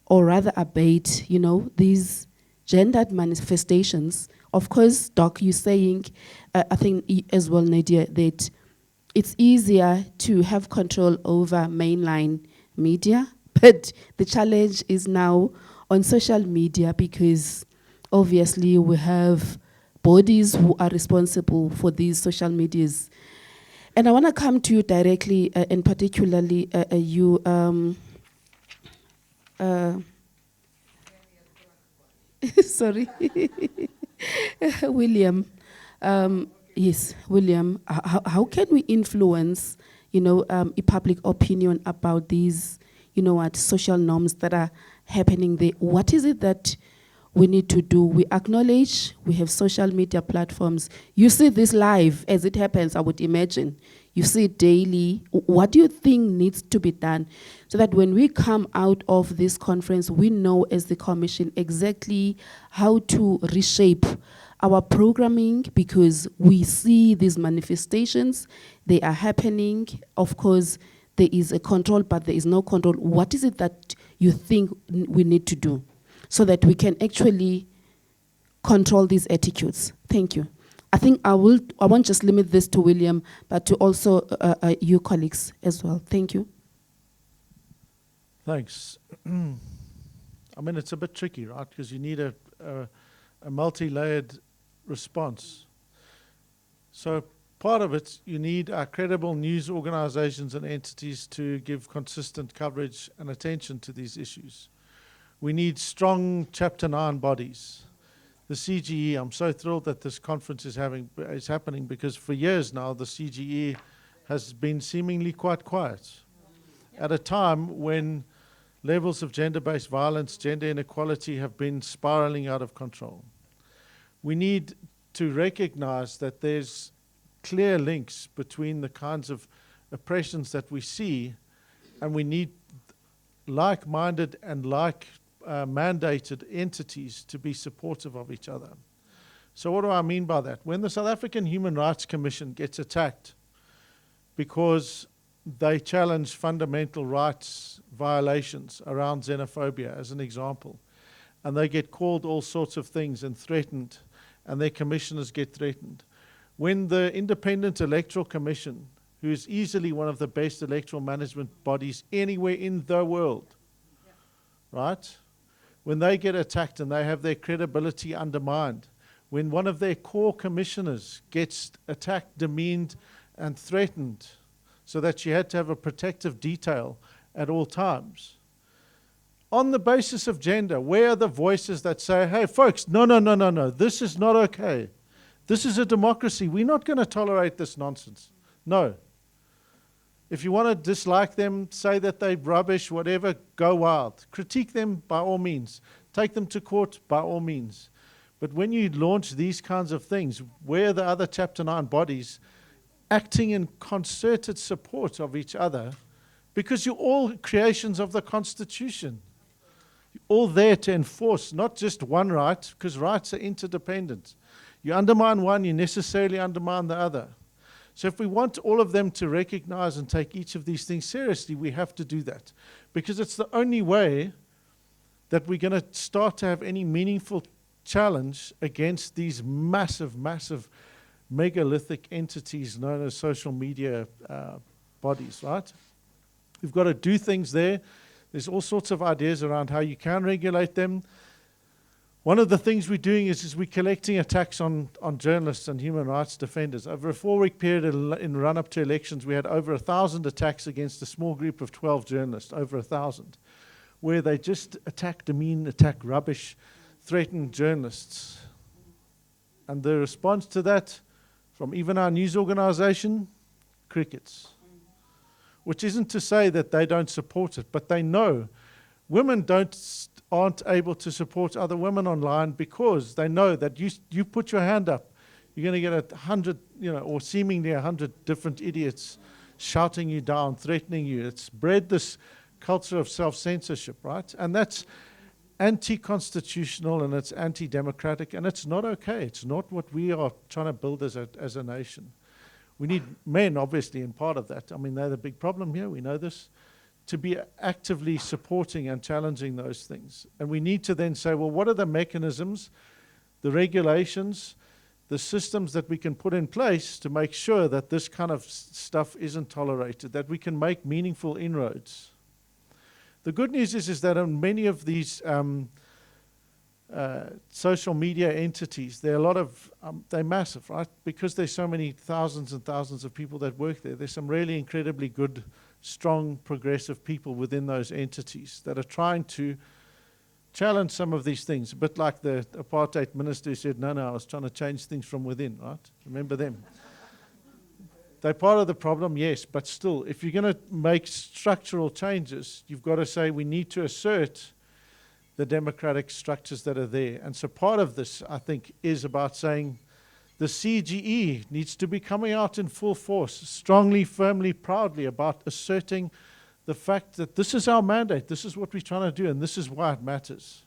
or rather abate, these gendered manifestations? Of course, Doc, you're saying, I think as well, Nadia, that it's easier to have control over mainline media, but the challenge is now on social media, because obviously we have bodies who are responsible for these social medias. And I want to come to you directly, and particularly you, sorry, William. Yes, William. How can we influence, a public opinion about these, social norms that are happening there? What is it that we need to do? We acknowledge we have social media platforms. You see this live as it happens, I would imagine. You see it daily. What do you think needs to be done so that when we come out of this conference, we know as the Commission exactly how to reshape our programming, because we see these manifestations, they are happening. Of course, there is a control, but there is no control. What is it that you think we need to do so that we can actually control these attitudes? Thank you. I think I won't just limit this to William, but to also you colleagues as well. Thank you. Thanks. I mean, it's a bit tricky, right? Because you need a multi-layered response. So part of it, you need credible news organizations and entities to give consistent coverage and attention to these issues. We need strong Chapter 9 bodies. The CGE, I'm so thrilled that this conference is happening, because for years now, the CGE has been seemingly quite quiet. At a time when levels of gender-based violence, gender inequality have been spiraling out of control. We need to recognize that there's clear links between the kinds of oppressions that we see, and we need like-minded and mandated entities to be supportive of each other. So what do I mean by that? When the South African Human Rights Commission gets attacked because they challenge fundamental rights violations around xenophobia, as an example, and they get called all sorts of things and threatened, and their commissioners get threatened. When the Independent Electoral Commission, who is easily one of the best electoral management bodies anywhere in the world, right? When they get attacked and they have their credibility undermined, when one of their core commissioners gets attacked, demeaned, and threatened, so that she had to have a protective detail at all times. On the basis of gender, where are the voices that say, hey, folks, no, this is not okay. This is a democracy. We're not going to tolerate this nonsense. No. If you want to dislike them, say that they're rubbish, whatever, go wild. Critique them by all means. Take them to court by all means. But when you launch these kinds of things, where are the other Chapter 9 bodies acting in concerted support of each other? Because you're all creations of the Constitution. You're all there to enforce not just one right, because rights are interdependent. You undermine one, you necessarily undermine the other. So if we want all of them to recognize and take each of these things seriously, we have to do that. Because it's the only way that we're going to start to have any meaningful challenge against these massive, massive megalithic entities known as social media bodies, right? We've got to do things there. There's all sorts of ideas around how you can regulate them. One of the things we're doing is we're collecting attacks on journalists and human rights defenders. Over a 4-week period in run-up to elections, we had over 1,000 attacks against a small group of 12 journalists, over 1,000, where they just attack, demean, attack rubbish, threaten journalists. And the response to that from even our news organization, crickets. Which isn't to say that they don't support it, but they know women aren't able to support other women online because they know that you put your hand up, you're going to get 100, or seemingly 100 different idiots shouting you down, threatening you. It's bred this culture of self-censorship, right? And that's anti-constitutional and it's anti-democratic, and it's not okay. It's not what we are trying to build as a nation. We need men, obviously, in part of that. I mean, they're the big problem here. We know this. To be actively supporting and challenging those things. And we need to then say, well, what are the mechanisms, the regulations, the systems that we can put in place to make sure that this kind of stuff isn't tolerated, that we can make meaningful inroads. The good news is that in many of these social media entities, there are a lot of, they're massive, right? Because there's so many thousands and thousands of people that work there, there's some really incredibly good, strong, progressive people within those entities that are trying to challenge some of these things. A bit like the apartheid minister who said, no, I was trying to change things from within, right? Remember them? They're part of the problem, yes, but still, if you're going to make structural changes, you've got to say we need to assert the democratic structures that are there. And so part of this, I think, is about saying the CGE needs to be coming out in full force, strongly, firmly, proudly, about asserting the fact that this is our mandate, this is what we're trying to do, and this is why it matters.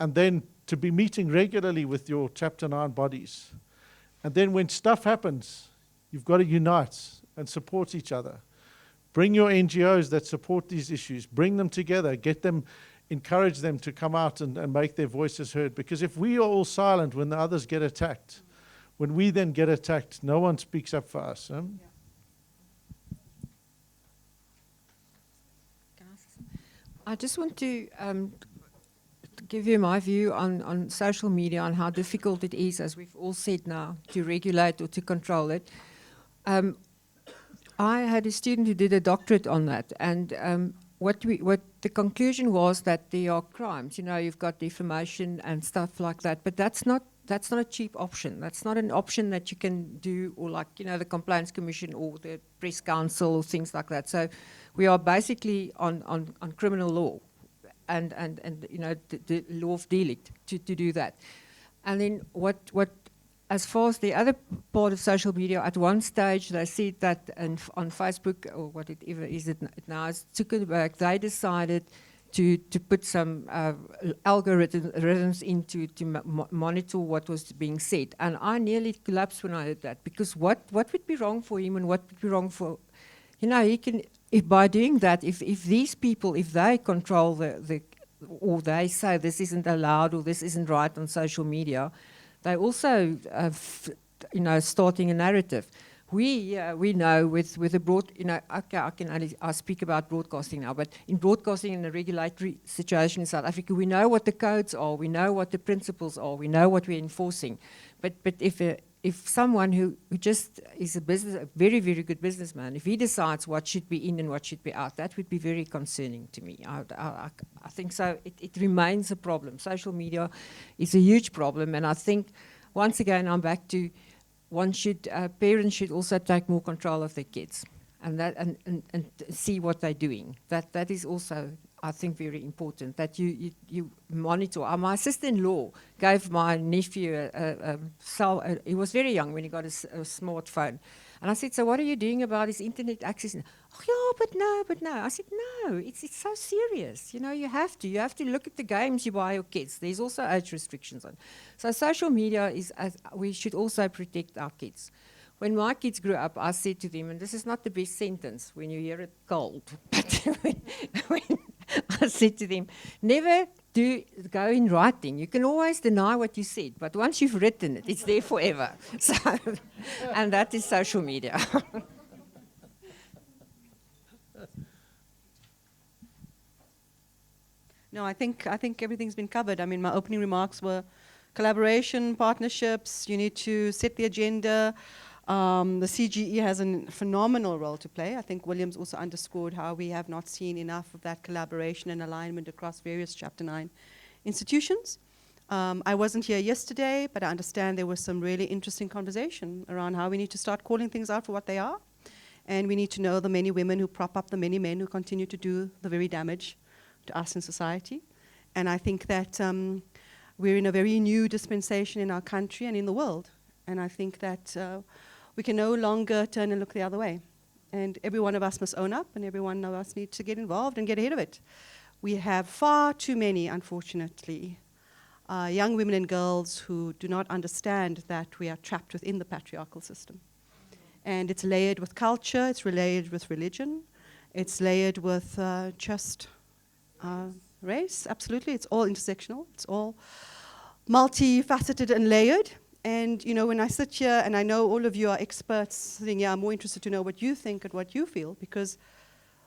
And then to be meeting regularly with your Chapter 9 bodies. And then when stuff happens, you've got to unite and support each other. Bring your NGOs that support these issues, bring them together, encourage them to come out and make their voices heard. Because if we are all silent when the others get attacked, when we then get attacked, no one speaks up for us. I just want to give you my view on social media, on how difficult it is, as we've all said now, to regulate or to control it. I had a student who did a doctorate on that, and what the conclusion was that there are crimes. You know, you've got defamation and stuff like that, but that's not a cheap option. That's not an option that you can do, or like, you know, the Complaints Commission or the Press Council or things like that. So we are basically on criminal law and you know, the law of delict to do that. And then what as far as the other part of social media, at one stage they said that on Facebook, or whatever is it now, it's Zuckerberg, they decided to put some algorithms into to monitor what was being said. And I nearly collapsed when I heard that, because what would be wrong for him and what would be wrong for, you know, he can, if by doing that, if these people, if they control or they say this isn't allowed or this isn't right on social media, they also, you know, starting a narrative. We know with the you know, I speak about broadcasting now, but in broadcasting in a regulatory situation in South Africa, we know what the codes are, we know what the principles are, we know what we're enforcing. But if someone who just is a very, very good businessman, if he decides what should be in and what should be out, that would be very concerning to me. I think so. It remains a problem. Social media is a huge problem, and I think, once again, I'm back to parents should also take more control of their kids and see what they're doing. That is also, I think, very important, that you monitor. My sister-in-law gave my nephew he was very young when he got a smartphone. And I said, so what are you doing about his internet access? Oh, yeah, but no. I said, no, it's so serious. You know, you have to look at the games you buy your kids. There's also age restrictions on. So social media we should also protect our kids. When my kids grew up, I said to them, and this is not the best sentence when you hear it cold, but when I said to them, never go in writing. You can always deny what you said, but once you've written it, it's there forever. So, and that is social media. No, I think everything's been covered. I mean, my opening remarks were collaboration, partnerships. You need to set the agenda. The CGE has a phenomenal role to play. I think Williams also underscored how we have not seen enough of that collaboration and alignment across various Chapter 9 institutions. I wasn't here yesterday, but I understand there was some really interesting conversation around how we need to start calling things out for what they are. And we need to know the many women who prop up the many men who continue to do the very damage to us in society. And I think that we're in a very new dispensation in our country and in the world. And I think that we can no longer turn and look the other way. And every one of us must own up, and every one of us needs to get involved and get ahead of it. We have far too many, unfortunately, young women and girls who do not understand that we are trapped within the patriarchal system. And it's layered with culture, it's layered with religion, it's layered with just race, absolutely. It's all intersectional, it's all multifaceted and layered. And, you know, when I sit here, and I know all of you are experts sitting here, I'm more interested to know what you think and what you feel, because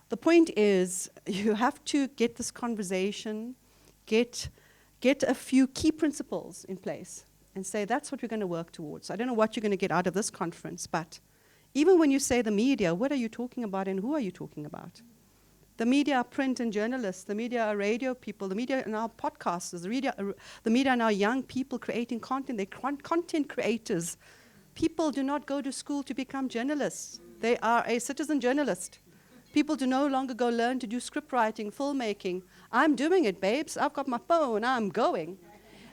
the point is you have to get this conversation, get a few key principles in place and say that's what we're going to work towards. I don't know what you're going to get out of this conference, but even when you say the media, what are you talking about and who are you talking about? The media are print and journalists. The media are radio people. The media are now podcasters. The media are now young people creating content. They're content creators. People do not go to school to become journalists. They are a citizen journalist. People do no longer go learn to do script writing, filmmaking. I'm doing it, babes. I've got my phone. I'm going.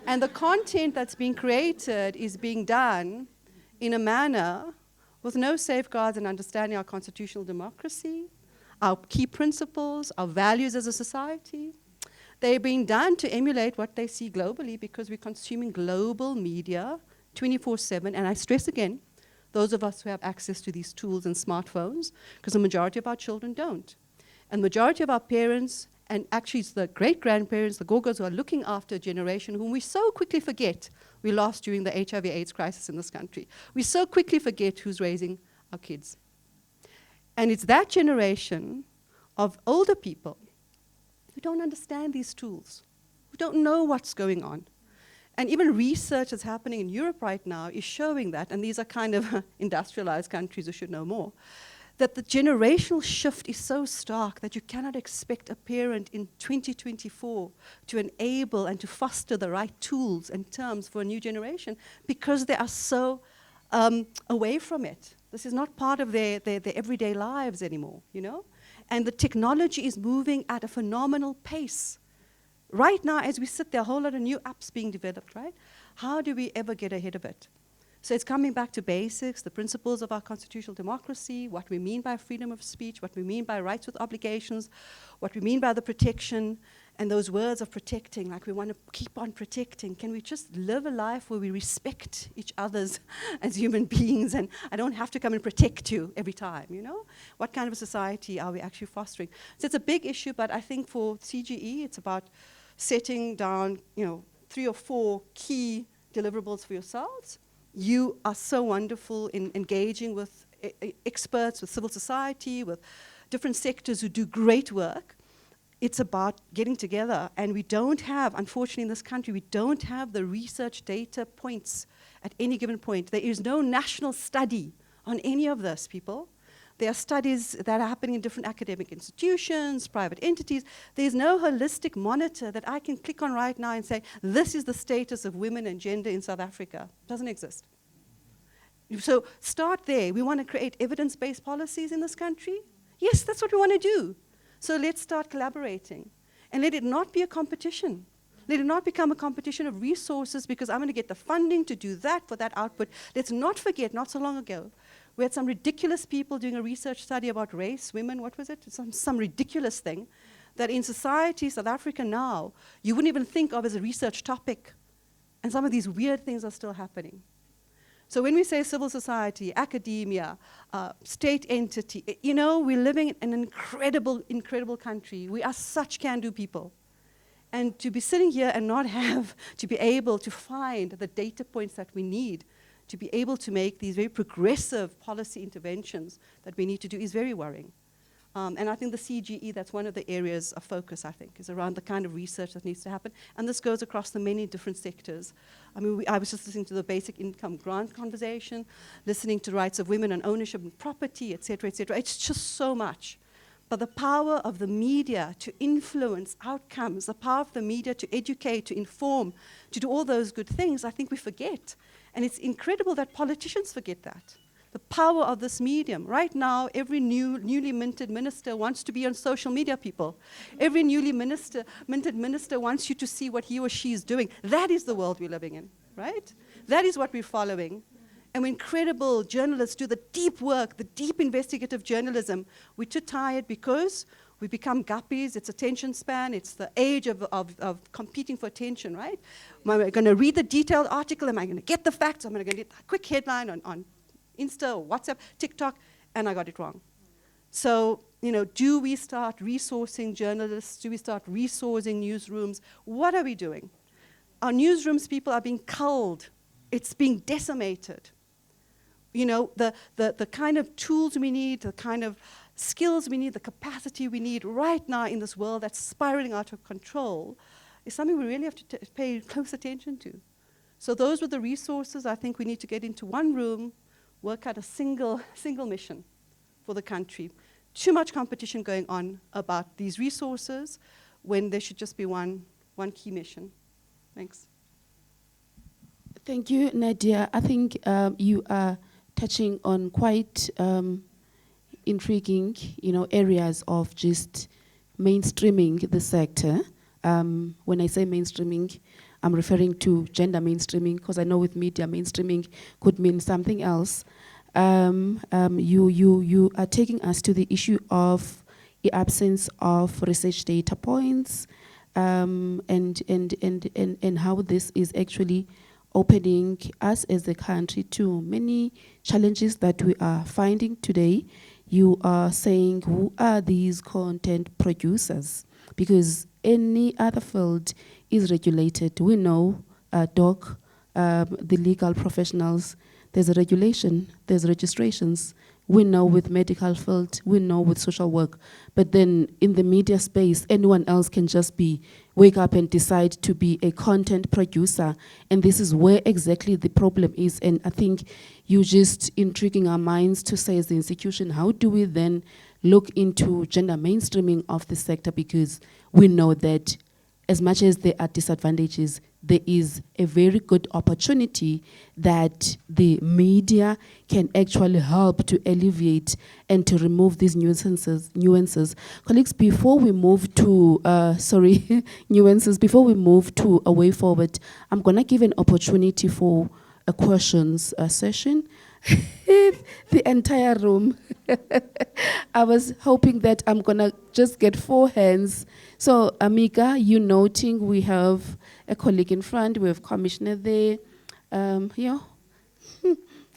And the content that's being created is being done in a manner with no safeguards and understanding our constitutional democracy, our key principles, our values as a society. They're being done to emulate what they see globally because we're consuming global media 24/7. And I stress again, those of us who have access to these tools and smartphones, because the majority of our children don't. And the majority of our parents, and actually it's the great-grandparents, the Gorgos, who are looking after a generation whom we so quickly forget we lost during the HIV/AIDS crisis in this country. We so quickly forget who's raising our kids. And it's that generation of older people who don't understand these tools, who don't know what's going on. And even research that's happening in Europe right now is showing that, and these are kind of industrialized countries who should know more, that the generational shift is so stark that you cannot expect a parent in 2024 to enable and to foster the right tools and terms for a new generation because they are so away from it. This is not part of their everyday lives anymore, you know? And the technology is moving at a phenomenal pace. Right now, as we sit there, a whole lot of new apps being developed, right? How do we ever get ahead of it? So it's coming back to basics, the principles of our constitutional democracy, what we mean by freedom of speech, what we mean by rights with obligations, what we mean by the protection, and those words of protecting, like we want to keep on protecting. Can we just live a life where we respect each other's as human beings, and I don't have to come and protect you every time, you know? What kind of a society are we actually fostering? So it's a big issue, but I think for CGE, it's about setting down, you know, 3 or 4 key deliverables for yourselves. You are so wonderful in engaging with experts, with civil society, with different sectors who do great work. It's about getting together, and we don't have, unfortunately in this country, we don't have the research data points at any given point. There is no national study on any of this, people. There are studies that are happening in different academic institutions, private entities. There's no holistic monitor that I can click on right now and say, this is the status of women and gender in South Africa. It doesn't exist. So start there. We want to create evidence-based policies in this country. Yes, that's what we want to do. So let's start collaborating. And let it not be a competition. Let it not become a competition of resources because I'm going to get the funding to do that for that output. Let's not forget, not so long ago, we had some ridiculous people doing a research study about race, women, what was it? Some ridiculous thing that in society, South Africa now, you wouldn't even think of as a research topic. And some of these weird things are still happening. So when we say civil society, academia, state entity, you know, we're living in an incredible, incredible country. We are such can-do people. And to be sitting here and not have to be able to find the data points that we need to be able to make these very progressive policy interventions that we need to do is very worrying. And I think the CGE, that's one of the areas of focus, I think, is around the kind of research that needs to happen. And this goes across the many different sectors. I mean, I was just listening to the basic income grant conversation, listening to rights of women and ownership and property, et cetera, et cetera. It's just so much. But the power of the media to influence outcomes, the power of the media to educate, to inform, to do all those good things, I think we forget. And it's incredible that politicians forget that. The power of this medium. Right now, every newly minted minister wants to be on social media, people. Every newly minted minister wants you to see what he or she is doing. That is the world we're living in, right? That is what we're following. And when credible journalists do the deep work, the deep investigative journalism, we're too tired because we become guppies. It's attention span. It's the age of competing for attention, right? Am I going to read the detailed article? Am I going to get the facts? Am I going to get a quick headline on Insta or WhatsApp, TikTok, and I got it wrong. So, you know, do we start resourcing journalists? Do we start resourcing newsrooms? What are we doing? Our newsrooms, people, are being culled. It's being decimated. You know, the kind of tools we need, the kind of skills we need, the capacity we need right now in this world that's spiraling out of control is something we really have to pay close attention to. So those were the resources. I think we need to get into one room, work out a single mission for the country. Too much competition going on about these resources when there should just be one key mission. Thanks. Thank you, Nadia. I think you are touching on quite intriguing, you know, areas of just mainstreaming the sector. When I say mainstreaming, I'm referring to gender mainstreaming, because I know with media mainstreaming could mean something else. You are taking us to the issue of the absence of research data points, and how this is actually opening us as a country to many challenges that we are finding today. You are saying, who are these content producers? Because any other field is regulated. We know, doc, the legal professionals, there's a regulation, there's registrations. We know with medical field, we know with social work. But then in the media space, anyone else can just wake up and decide to be a content producer. And this is where exactly the problem is. And I think you just intriguing our minds to say as the institution, how do we then look into gender mainstreaming of the sector? Because we know that as much as there are disadvantages, there is a very good opportunity that the media can actually help to alleviate and to remove these nuances. Colleagues, before we move to, nuances, before we move to a way forward, I'm gonna give an opportunity for a questions session. The entire room. I was hoping that I'm gonna just get 4 hands. So, Amiga, you noting we have a colleague in front, we have commissioner there. Yeah.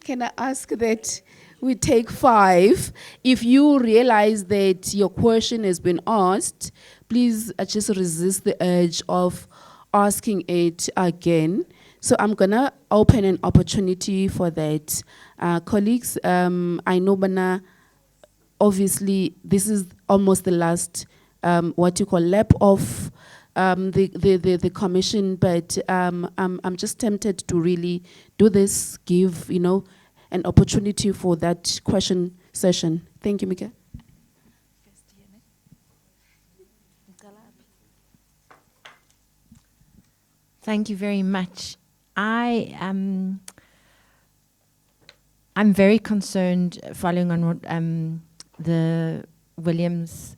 Can I ask that we take 5? If you realize that your question has been asked, please just resist the urge of asking it again. So I'm gonna open an opportunity for that. Colleagues, I know Bana, obviously this is almost the last, what you call lap of the commission, but I'm just tempted to really do this, give, an opportunity for that question session. Thank you, Mika. Thank you very much. I'm very concerned, following on what the Williams'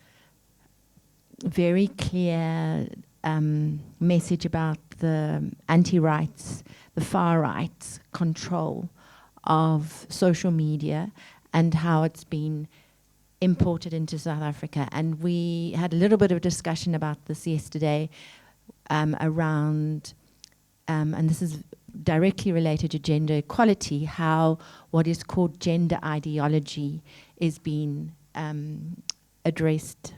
very clear message about the anti-rights, the far right's control of social media and how it's been imported into South Africa. And we had a little bit of a discussion about this yesterday around, and this is directly related to gender equality, how what is called gender ideology is being addressed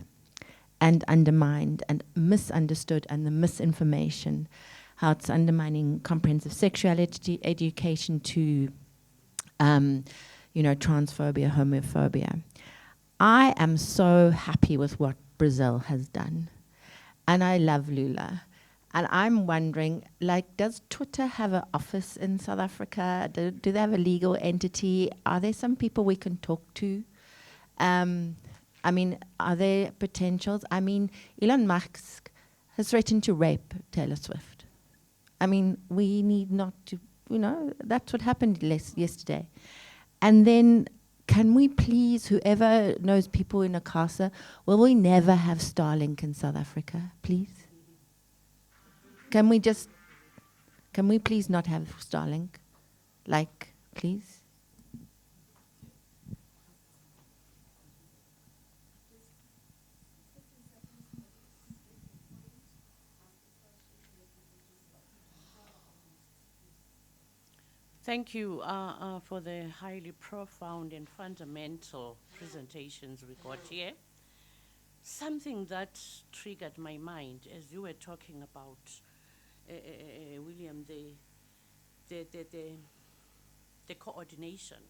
and undermined and misunderstood, and the misinformation, how it's undermining comprehensive sexuality education to, transphobia, homophobia. I am so happy with what Brazil has done, and I love Lula. And I'm wondering, does Twitter have an office in South Africa? Do they have a legal entity? Are there some people we can talk to? Are there potentials? Elon Musk has threatened to rape Taylor Swift. We need not to, that's what happened yesterday. And then, can we please, whoever knows people in Akasa, will we never have Starlink in South Africa, please? Can we please not have Starlink? Please? Thank you for the highly profound and fundamental presentations we got here. Something that triggered my mind as you were talking about, William, the coordination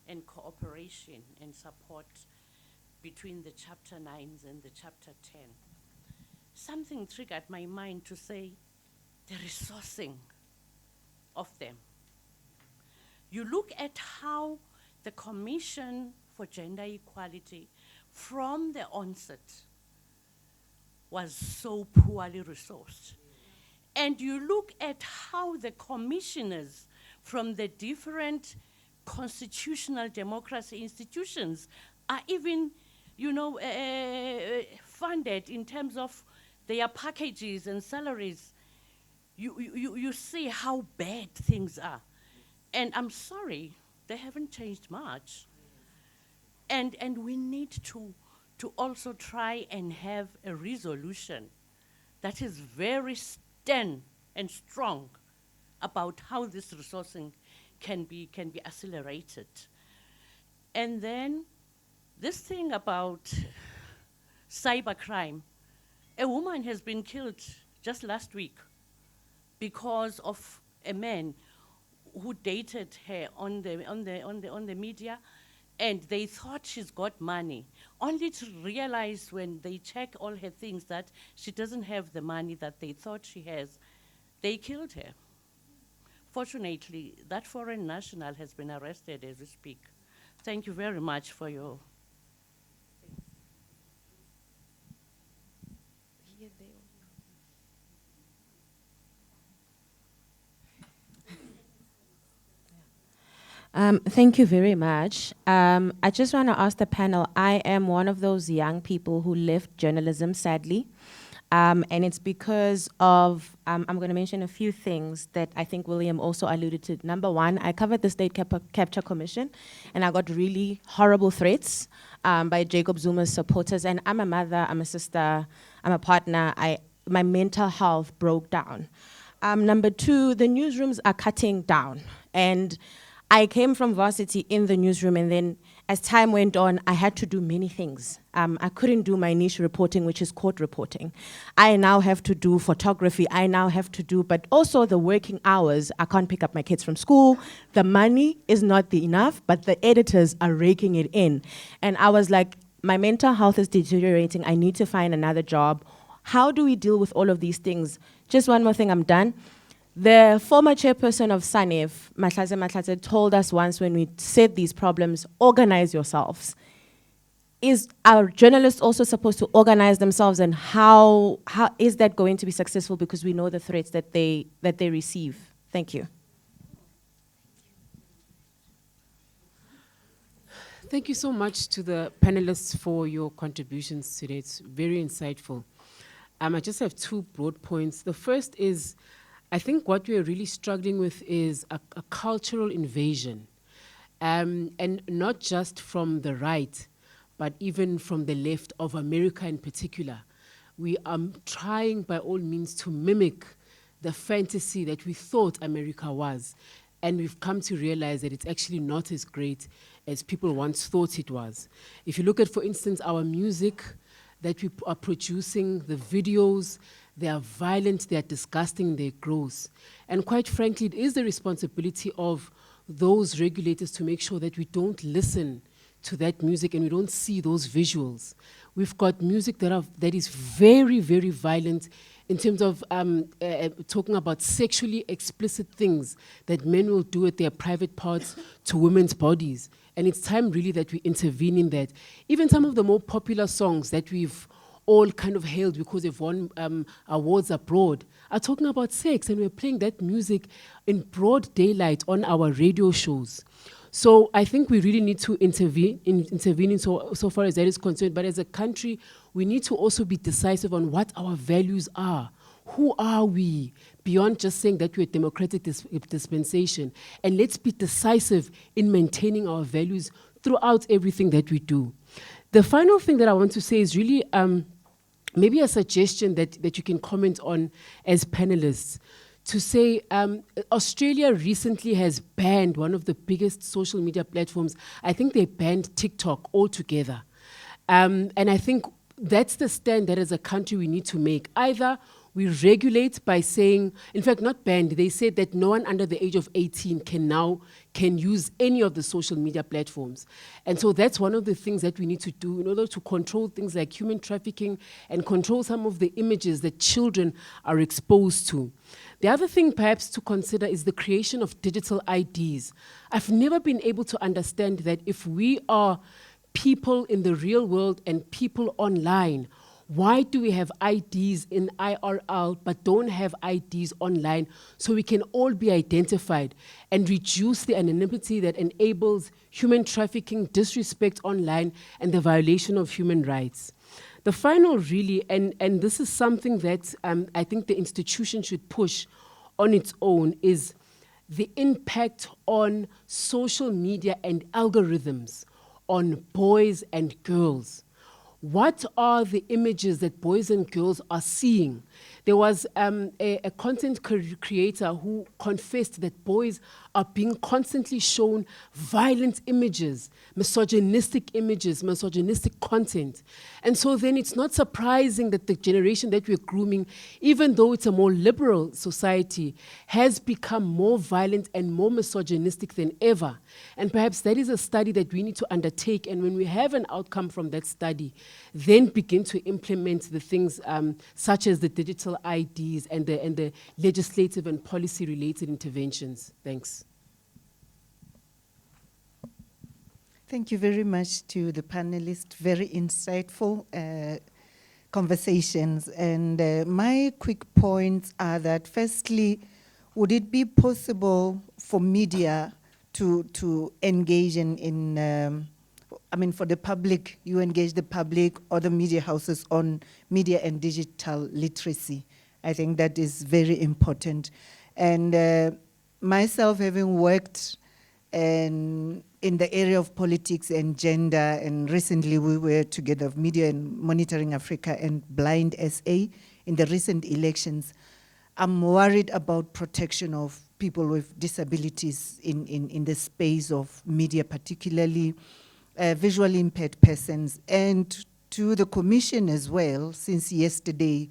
and cooperation and support between the Chapter 9s and the Chapter 10. Something triggered my mind to say the resourcing of them. You look at how the Commission for Gender Equality from the onset was so poorly resourced. And you look at how the commissioners from the different constitutional democracy institutions are even, funded in terms of their packages and salaries. You see how bad things are. And I'm sorry, they haven't changed much. And we need to also try and have a resolution that is very stern and strong about how this resourcing can be accelerated. And then this thing about cybercrime. A woman has been killed just last week because of a man who dated her on the media, and they thought she's got money, only to realize when they check all her things that she doesn't have the money that they thought she has. They killed her. Fortunately, that foreign national has been arrested as we speak. Thank you very much for your. Thank you very much. I just want to ask the panel, I am one of those young people who left journalism, sadly. And it's because of, I'm going to mention a few things that I think William also alluded to. Number one, I covered the State Capture Commission, and I got really horrible threats by Jacob Zuma's supporters. And I'm a mother, I'm a sister, I'm a partner. My mental health broke down. Number two, the newsrooms are cutting down. And I came from varsity in the newsroom, and then as time went on, I had to do many things. I couldn't do my niche reporting, which is court reporting. I now have to do photography. I now have to do, but also the working hours. I can't pick up my kids from school. The money is not enough, but the editors are raking it in. And I was like, my mental health is deteriorating. I need to find another job. How do we deal with all of these things? Just one more thing, I'm done. The former chairperson of SANEF, Matlaze, told us once when we said these problems, organize yourselves. Is our journalists also supposed to organize themselves, and how is that going to be successful, because we know the threats that they receive? Thank you. Thank you so much to the panelists for your contributions today. It's very insightful. I just have two broad points. The first is, I think what we're really struggling with is a cultural invasion, and not just from the right, but even from the left of America in particular. We are trying by all means to mimic the fantasy that we thought America was, and we've come to realize that it's actually not as great as people once thought it was. If you look at, for instance, our music that we are producing, the videos, they are violent, they are disgusting, they're gross. And quite frankly, it is the responsibility of those regulators to make sure that we don't listen to that music and we don't see those visuals. We've got music that is very, very violent in terms of talking about sexually explicit things that men will do at their private parts to women's bodies. And it's time really that we intervene in that. Even some of the more popular songs that we've all kind of hailed because they've won awards abroad are talking about sex, and we're playing that music in broad daylight on our radio shows. So I think we really need to intervene in so far as that is concerned. But as a country, we need to also be decisive on what our values are. Who are we beyond just saying that we're a democratic dispensation? And let's be decisive in maintaining our values throughout everything that we do. The final thing that I want to say is really maybe a suggestion that you can comment on as panelists. To say, Australia recently has banned one of the biggest social media platforms. I think they banned TikTok altogether. And I think that's the stand that as a country we need to make. Either we regulate by saying, in fact, not banned, they said that no one under the age of 18 can use any of the social media platforms. And so that's one of the things that we need to do in order to control things like human trafficking and control some of the images that children are exposed to. The other thing perhaps to consider is the creation of digital IDs. I've never been able to understand that if we are people in the real world and people online, why do we have IDs in IRL but don't have IDs online so we can all be identified and reduce the anonymity that enables human trafficking, disrespect online, and the violation of human rights? The final really, and this is something that I think the institution should push on its own, is the impact on social media and algorithms on boys and girls. what are the images that boys and girls are seeing? There was a content creator who confessed that boys are being constantly shown violent images, misogynistic images, misogynistic content. And so then it's not surprising that the generation that we're grooming, even though it's a more liberal society, has become more violent and more misogynistic than ever. And perhaps that is a study that we need to undertake. And when we have an outcome from that study, then begin to implement the things such as the digital IDs and the legislative and policy-related interventions. Thanks. Thank you very much to the panelists. Very insightful conversations. And my quick points are that, firstly, would it be possible for media to engage for the public, you engage the public or the media houses on media and digital literacy? I think that is very important. And myself, having worked in the area of politics and gender, and recently we were together, Media and Monitoring Africa and Blind SA in the recent elections, I'm worried about protection of people with disabilities in the space of media, particularly visually impaired persons. And to the Commission as well, since yesterday,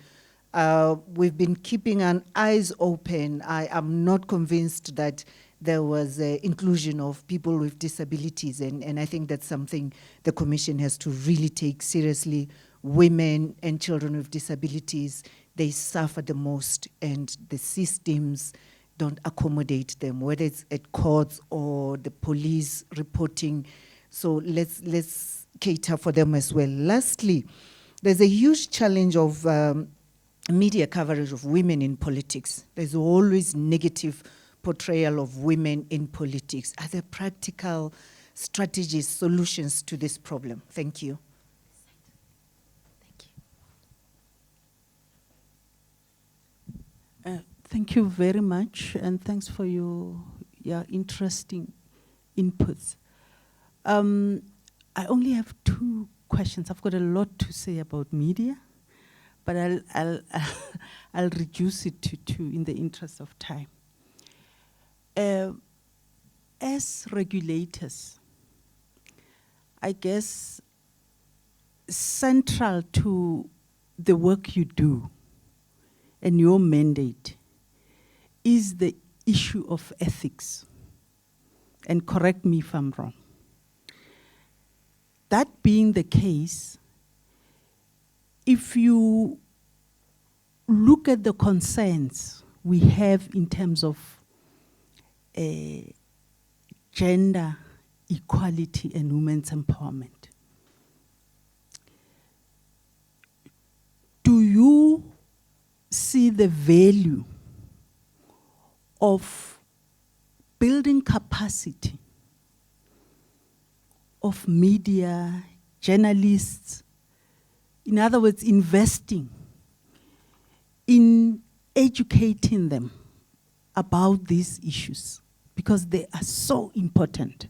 we've been keeping an eyes open. I am not convinced that there was inclusion of people with disabilities, and I think that's something the Commission has to really take seriously. Women and children with disabilities, they suffer the most, and the systems don't accommodate them, whether it's at courts or the police reporting. So let's cater for them as well. Lastly, there's a huge challenge of media coverage of women in politics. There's always negative portrayal of women in politics. Are there practical strategies, solutions to this problem? Thank you. Thank you very much, and thanks for your interesting inputs. I only have 2 questions. I've got a lot to say about media, but I'll reduce it to 2 in the interest of time. As regulators, I guess central to the work you do and your mandate is the issue of ethics. And correct me if I'm wrong. That being the case, if you look at the concerns we have in terms of gender equality and women's empowerment, do you see the value of building capacity of media, journalists, in other words, investing in educating them about these issues, because they are so important?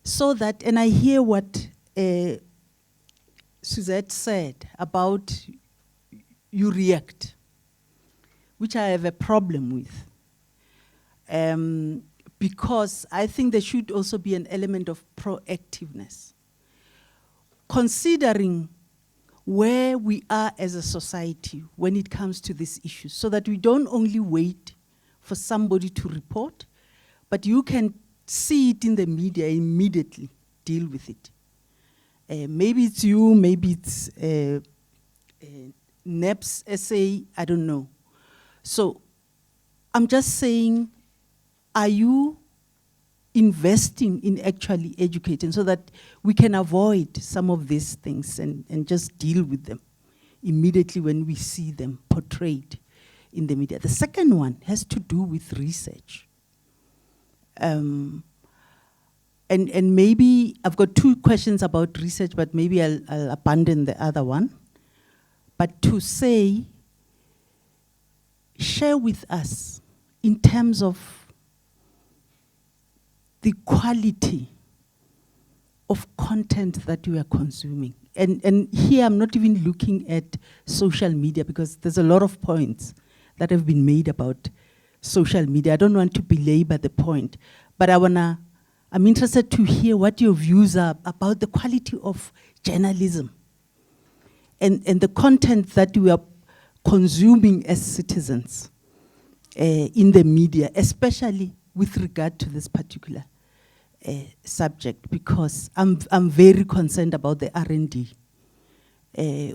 So that, and I hear what Suzette said about you react, which I have a problem with. Because I think there should also be an element of proactiveness, considering where we are as a society when it comes to these issues, so that we don't only wait for somebody to report, but you can see it in the media, immediately deal with it. Maybe it's you, maybe it's NEP's essay, I don't know. So I'm just saying, are you investing in actually educating so that we can avoid some of these things and just deal with them immediately when we see them portrayed in the media? The second one has to do with research. And maybe I've got 2 questions about research, but maybe I'll abandon the other one. But to say, share with us in terms of the quality of content that you are consuming. and here I'm not even looking at social media, because there's a lot of points that have been made about social media. I don't want to belabor the point, but I'm interested to hear what your views are about the quality of journalism and the content that we are consuming as citizens in the media, especially with regard to this particular subject, because I'm very concerned about the R&D.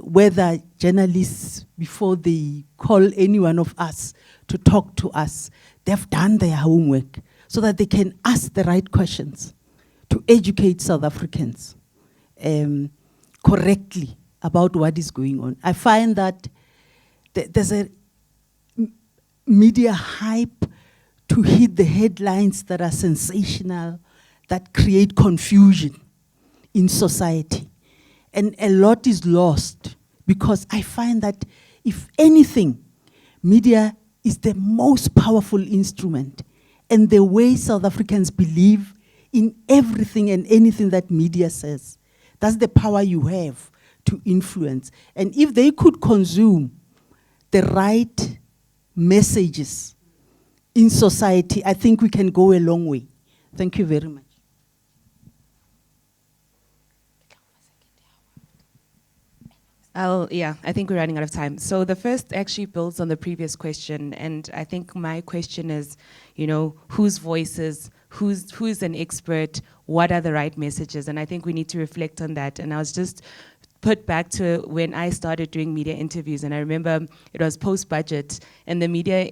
Whether journalists, before they call any one of us to talk to us, they've done their homework so that they can ask the right questions to educate South Africans correctly about what is going on. I find that there's a media hype to hit the headlines that are sensational, that create confusion in society. And a lot is lost, because I find that, if anything, media is the most powerful instrument. And the way South Africans believe in everything and anything that media says, that's the power you have to influence. And if they could consume the right messages in society, I think we can go a long way. Thank you very much. I think we're running out of time. So the first actually builds on the previous question, and I think my question is, whose voices, who's an expert, what are the right messages? And I think we need to reflect on that. And I was just put back to when I started doing media interviews, and I remember it was post-budget, and the media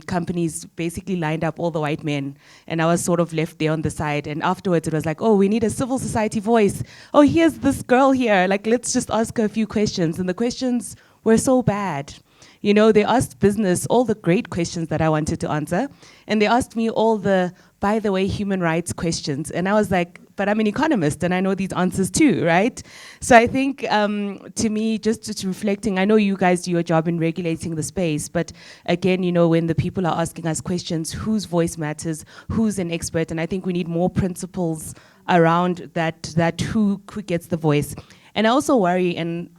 companies basically lined up all the white men, and I was sort of left there on the side. And afterwards it was like, oh, we need a civil society voice. Oh, here's this girl here, like, let's just ask her a few questions. And the questions were so bad. They asked business all the great questions that I wanted to answer, and they asked me all the, by the way, human rights questions. And I was like, but I'm an economist and I know these answers too, right? So I think, to me, just reflecting, I know you guys do your job in regulating the space, but again, when the people are asking us questions, whose voice matters, who's an expert, and I think we need more principles around that who gets the voice. And I also worry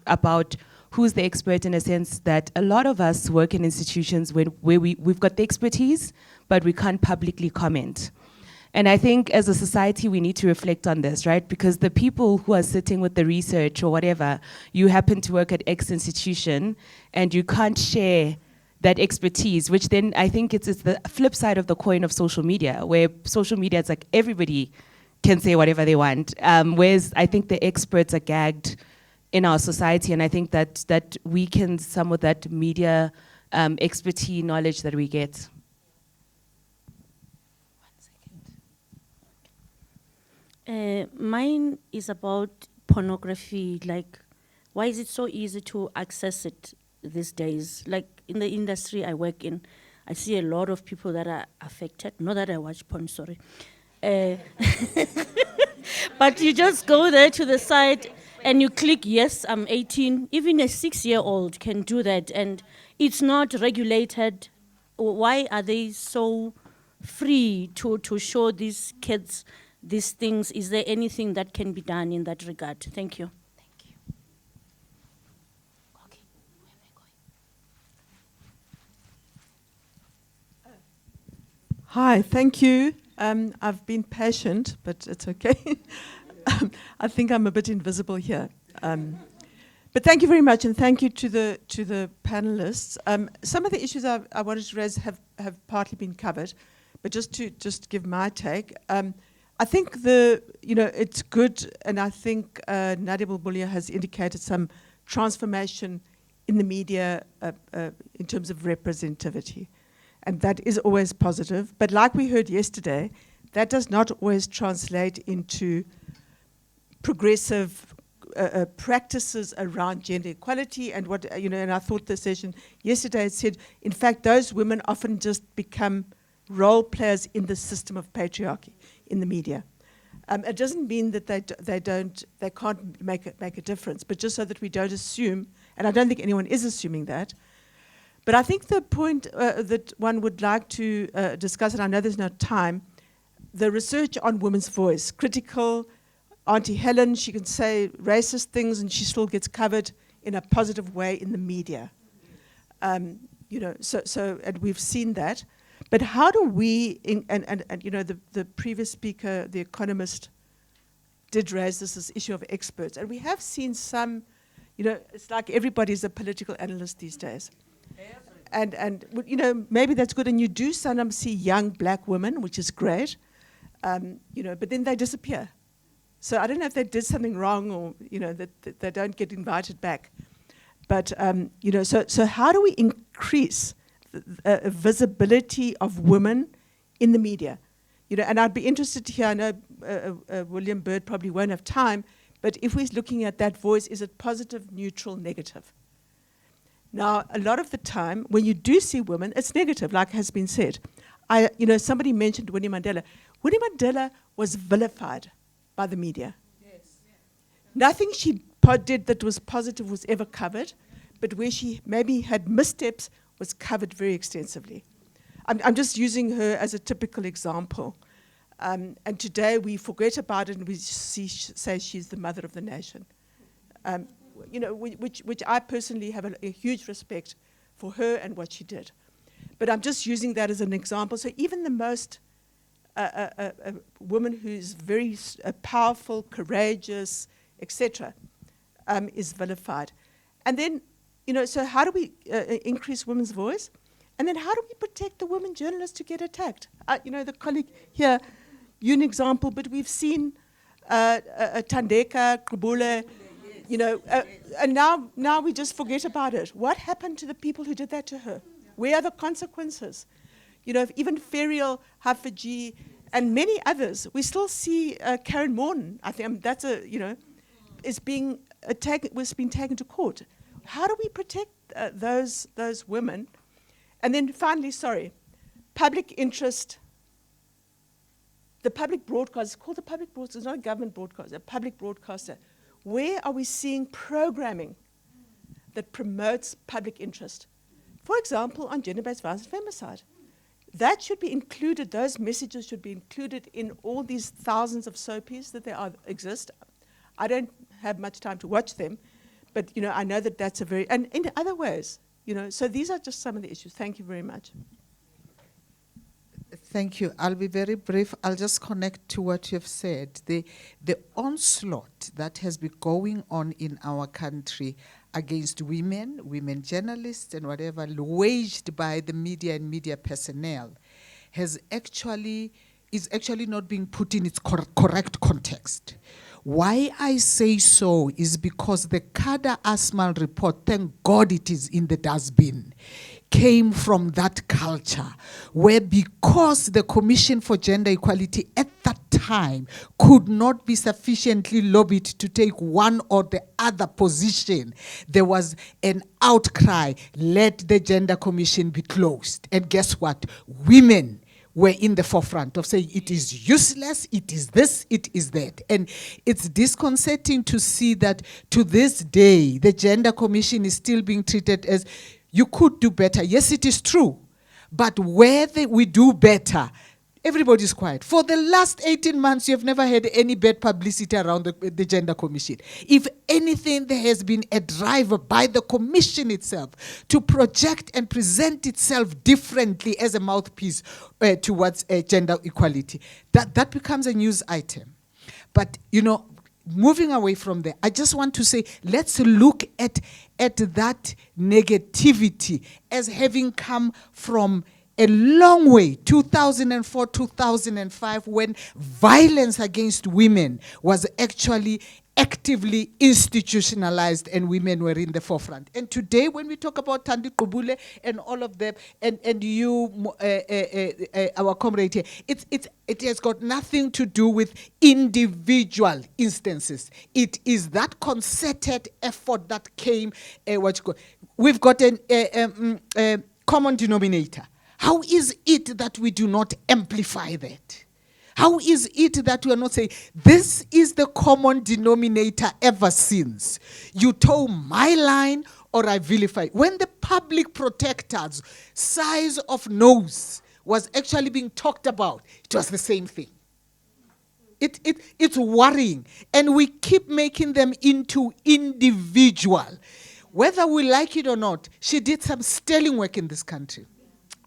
about who's the expert, in a sense that a lot of us work in institutions where we've got the expertise, but we can't publicly comment. And I think as a society, we need to reflect on this, right? Because the people who are sitting with the research or whatever, you happen to work at X institution and you can't share that expertise, which then I think it's the flip side of the coin of social media, where social media, it's like everybody can say whatever they want. Whereas I think the experts are gagged in our society, and I think that weakens some of that media expertise knowledge that we get. Mine is about pornography. Like, why is it so easy to access it these days? Like, in the industry I work in, I see a lot of people that are affected. Not that I watch porn, sorry. But you just go there to the site and you click, yes, I'm 18. Even a 6-year-old can do that, and it's not regulated. Why are they so free to show these kids these things? Is there anything that can be done in that regard? Thank you. Thank you. Okay, where am I going? Hi, thank you. I've been patient, but it's okay. I think I'm a bit invisible here. But thank you very much, and thank you to the panelists. Some of the issues I wanted to raise have partly been covered, but just to give my take. I think it's good, and I think Nadia Bulbulia has indicated some transformation in the media in terms of representativity. And that is always positive. But like we heard yesterday, that does not always translate into progressive practices around gender equality and what, and I thought the session yesterday said, in fact, those women often just become role players in the system of patriarchy in the media. It doesn't mean that they can't make a difference, but just so that we don't assume, and I don't think anyone is assuming that. But I think the point that one would like to discuss, and I know there's no time, the research on women's voice, critical Auntie Helen, she can say racist things and she still gets covered in a positive way in the media. You know, and we've seen that. But how do we, and you know, the previous speaker, the economist, did raise this issue of experts. And we have seen some, you know, it's like everybody's a political analyst these days. And you know, maybe that's good. And you do sometimes see young black women, which is great, you know, but then they disappear. So I don't know if they did something wrong or, you know, that they don't get invited back. But, you know, so how do we increase the visibility of women in the media? You know, and I'd be interested to hear, I know William Byrd probably won't have time, but if we're looking at that voice, is it positive, neutral, negative? Now, a lot of the time, when you do see women, it's negative, like has been said. You know, somebody mentioned Winnie Mandela. Winnie Mandela was vilified by the media. Yes. Nothing she did that was positive was ever covered, but where she maybe had missteps was covered very extensively. I'm just using her as a typical example. And today we forget about it and we say she's the mother of the nation. You know, which I personally have a huge respect for her and what she did. But I'm just using that as an example. So even the most a woman who's very powerful, courageous, etc., is vilified. And then, you know, so how do we increase women's voice? And then how do we protect the women journalists who get attacked? You know, the colleague here, you're an example, but we've seen Thandeka, Qubule, you know, and now we just forget about it. What happened to the people who did that to her? Where are the consequences? You know, even Ferial, Hafaji, and many others, we still see Karen Morton, I think that's you know, is being being taken to court. How do we protect those women? And then finally, public interest. The public broadcaster, it's called the public broadcaster, it's not a government broadcaster, a public broadcaster. Where are we seeing programming that promotes public interest? For example, on gender-based violence and femicide. That should be included, those messages should be included in all these thousands of soapies that exist. I don't have much time to watch them, but you know, I know that that's and in other ways, you know, so these are just some of the issues. Thank you very much. Thank you. I'll be very brief. I'll just connect to what you've said. The onslaught that has been going on in our country against women journalists and whatever, waged by the media and media personnel, is actually not being put in its correct context. Why I say so is because the Kada Asmal report, thank God it is in the dustbin, came from that culture where, because the Commission for Gender Equality at that time could not be sufficiently lobbied to take one or the other position, there was an outcry, let the Gender Commission be closed. And guess what? Women were in the forefront of saying it is useless, it is this, it is that. And it's disconcerting to see that to this day, the Gender Commission is still being treated as, you could do better. Yes, it is true. But where we do better, everybody's quiet. For the last 18 months, you have never had any bad publicity around the Gender Commission. If anything, there has been a drive by the Commission itself to project and present itself differently as a mouthpiece towards gender equality. That becomes a news item. But, you know, moving away from there, I just want to say, let's look at that negativity as having come from a long way, 2004, 2005, when violence against women was actually actively institutionalized and women were in the forefront. And today, when we talk about Thandi Qubule and all of them, and you, our comrade here, it has got nothing to do with individual instances. It is that concerted effort that came, we've got a common denominator. How is it that we do not amplify that? How is it that we are not saying, this is the common denominator ever since? You toe my line or I vilify. When the public protector's size of nose was actually being talked about, it was the same thing. It's worrying. And we keep making them into individual. Whether we like it or not, she did some sterling work in this country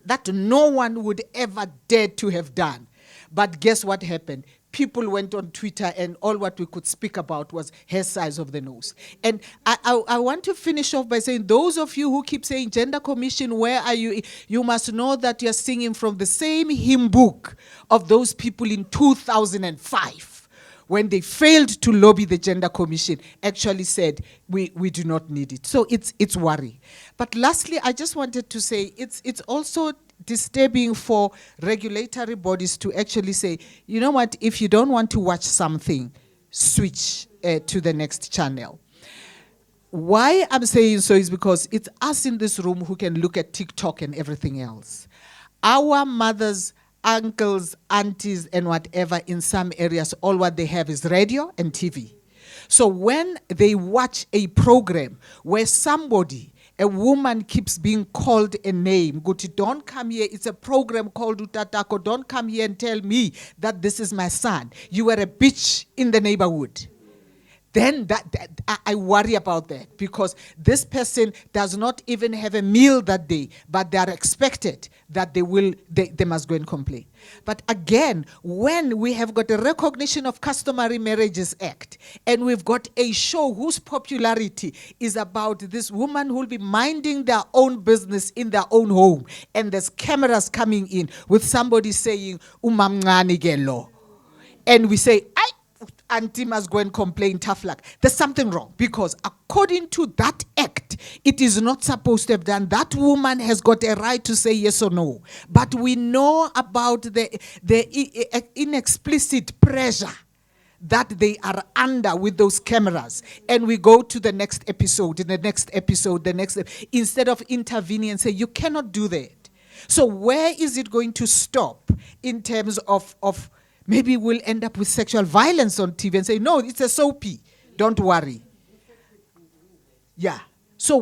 that no one would ever dare to have done. But guess what happened? People went on Twitter and all what we could speak about was her size of the nose. And I want to finish off by saying, those of you who keep saying, Gender Commission, where are you? You must know that you're singing from the same hymn book of those people in 2005. When they failed to lobby the Gender Commission, actually said, we do not need it. So it's worry. But lastly, I just wanted to say, it's also disturbing for regulatory bodies to actually say, you know what, if you don't want to watch something, switch to the next channel. Why I'm saying so is because it's us in this room who can look at TikTok and everything else. Our mothers, uncles, aunties, and whatever in some areas, all what they have is radio and TV. So when they watch a program where somebody, a woman keeps being called a name, Guti, don't come here, it's a program called Utatako, don't come here and tell me that this is my son. You were a bitch in the neighborhood. Then I worry about that, because this person does not even have a meal that day, but they are expected that they must go and complain. But again, when we have got a recognition of Customary Marriages Act, and we've got a show whose popularity is about this woman who will be minding their own business in their own home, and there's cameras coming in with somebody saying, "Umamncane ke lo," and we say, "I." Auntie must go and complain, tough luck. There's something wrong, because according to that act, it is not supposed to have done. That woman has got a right to say yes or no. But we know about the inexplicit pressure that they are under with those cameras. And we go to the next episode, instead of intervening and say, you cannot do that. So where is it going to stop in terms of maybe we'll end up with sexual violence on TV and say, no, it's a soapy. Don't worry. Yeah. So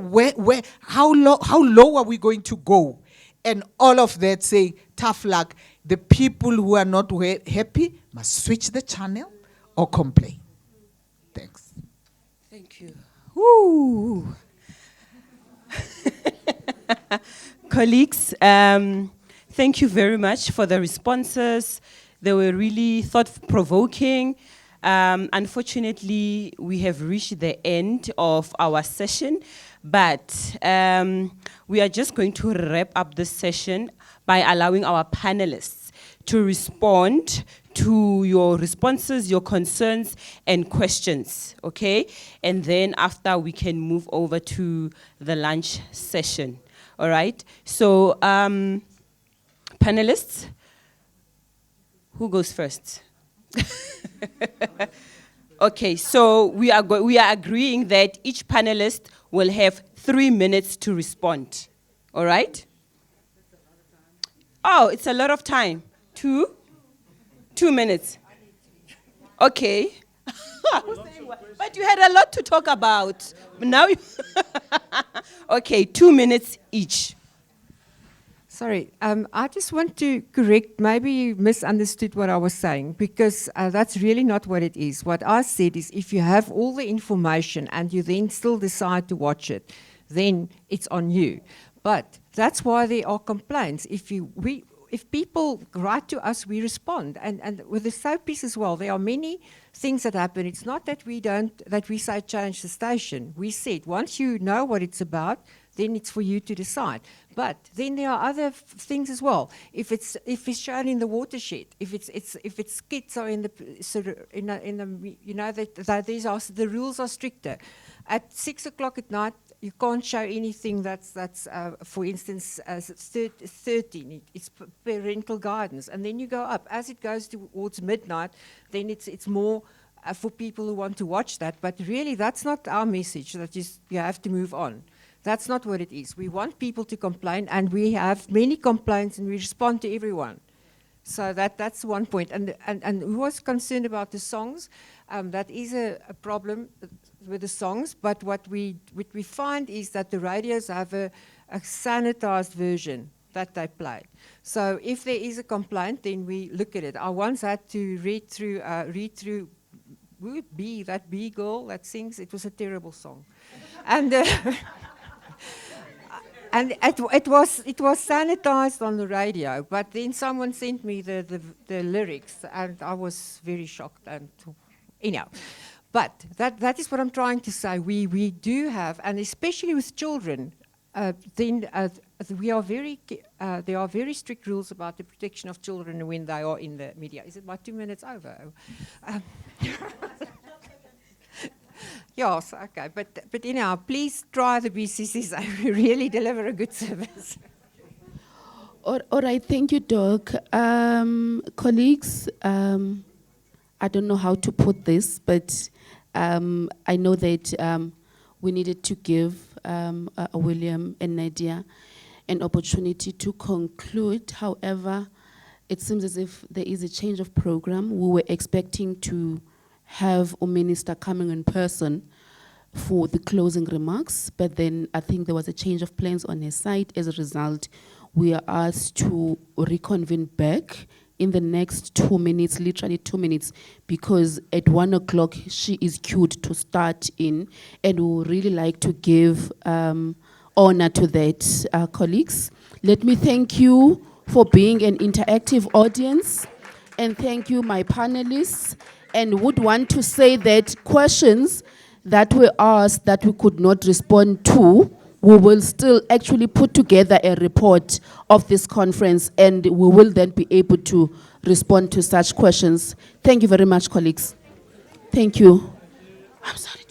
how low are we going to go? And all of that say, tough luck. The people who are not happy must switch the channel or complain. Thanks. Thank you. Woo. Colleagues, thank you very much for the responses. They were really thought-provoking. Unfortunately, we have reached the end of our session, but we are just going to wrap up this session by allowing our panelists to respond to your responses, your concerns, and questions, okay? And then after, we can move over to the lunch session, all right? So, panelists, who goes first? Okay, so we are agreeing that each panelist will have 3 minutes to respond. All right? Oh, it's a lot of time. 2 minutes. Okay. But you had a lot to talk about. Now, okay, 2 minutes each. Sorry, I just want to correct, maybe you misunderstood what I was saying, because that's really not what it is. What I said is, if you have all the information and you then still decide to watch it, then it's on you. But that's why there are complaints. If people write to us, we respond. And with the soapies as well, there are many things that happen. It's not that we say change the station. We said, once you know what it's about, then it's for you to decide. But then there are other things as well. If it's shown in the watershed, if kids are in the the rules are stricter. At 6 o'clock at night, you can't show anything that's for instance 13. It's parental guidance, and then you go up as it goes towards midnight. Then it's more for people who want to watch that. But really, that's not our message. That you have to move on. That's not what it is. We want people to complain, and we have many complaints, and we respond to everyone. So that's one point. And who was concerned about the songs? That is a problem with the songs. But what we find is that the radios have a sanitized version that they played. So if there is a complaint, then we look at it. I once had to read through who would be that bee girl that sings. It was a terrible song, and and it was sanitized on the radio. But then someone sent me the lyrics, and I was very shocked. And anyhow, but that is what I'm trying to say. We do have, and especially with children. Then we are there are very strict rules about the protection of children when they are in the media. Is it about 2 minutes over? Yes, okay. But anyhow, please try the BCCs. We really deliver a good service. All right, thank you, Doc. Colleagues, I don't know how to put this, but I know that we needed to give William and Nadia an opportunity to conclude. However, it seems as if there is a change of program. We were expecting to have a minister coming in person for the closing remarks, but then I think there was a change of plans on his side. As a result, we are asked to reconvene back in the next 2 minutes, literally 2 minutes, because at 1 o'clock she is queued to start in, and we would really like to give honor to that, colleagues. Let me thank you for being an interactive audience, and thank you, my panelists, and would want to say that questions that were asked that we could not respond to, we will still actually put together a report of this conference, and we will then be able to respond to such questions. Thank you very much, colleagues. Thank you. I'm sorry.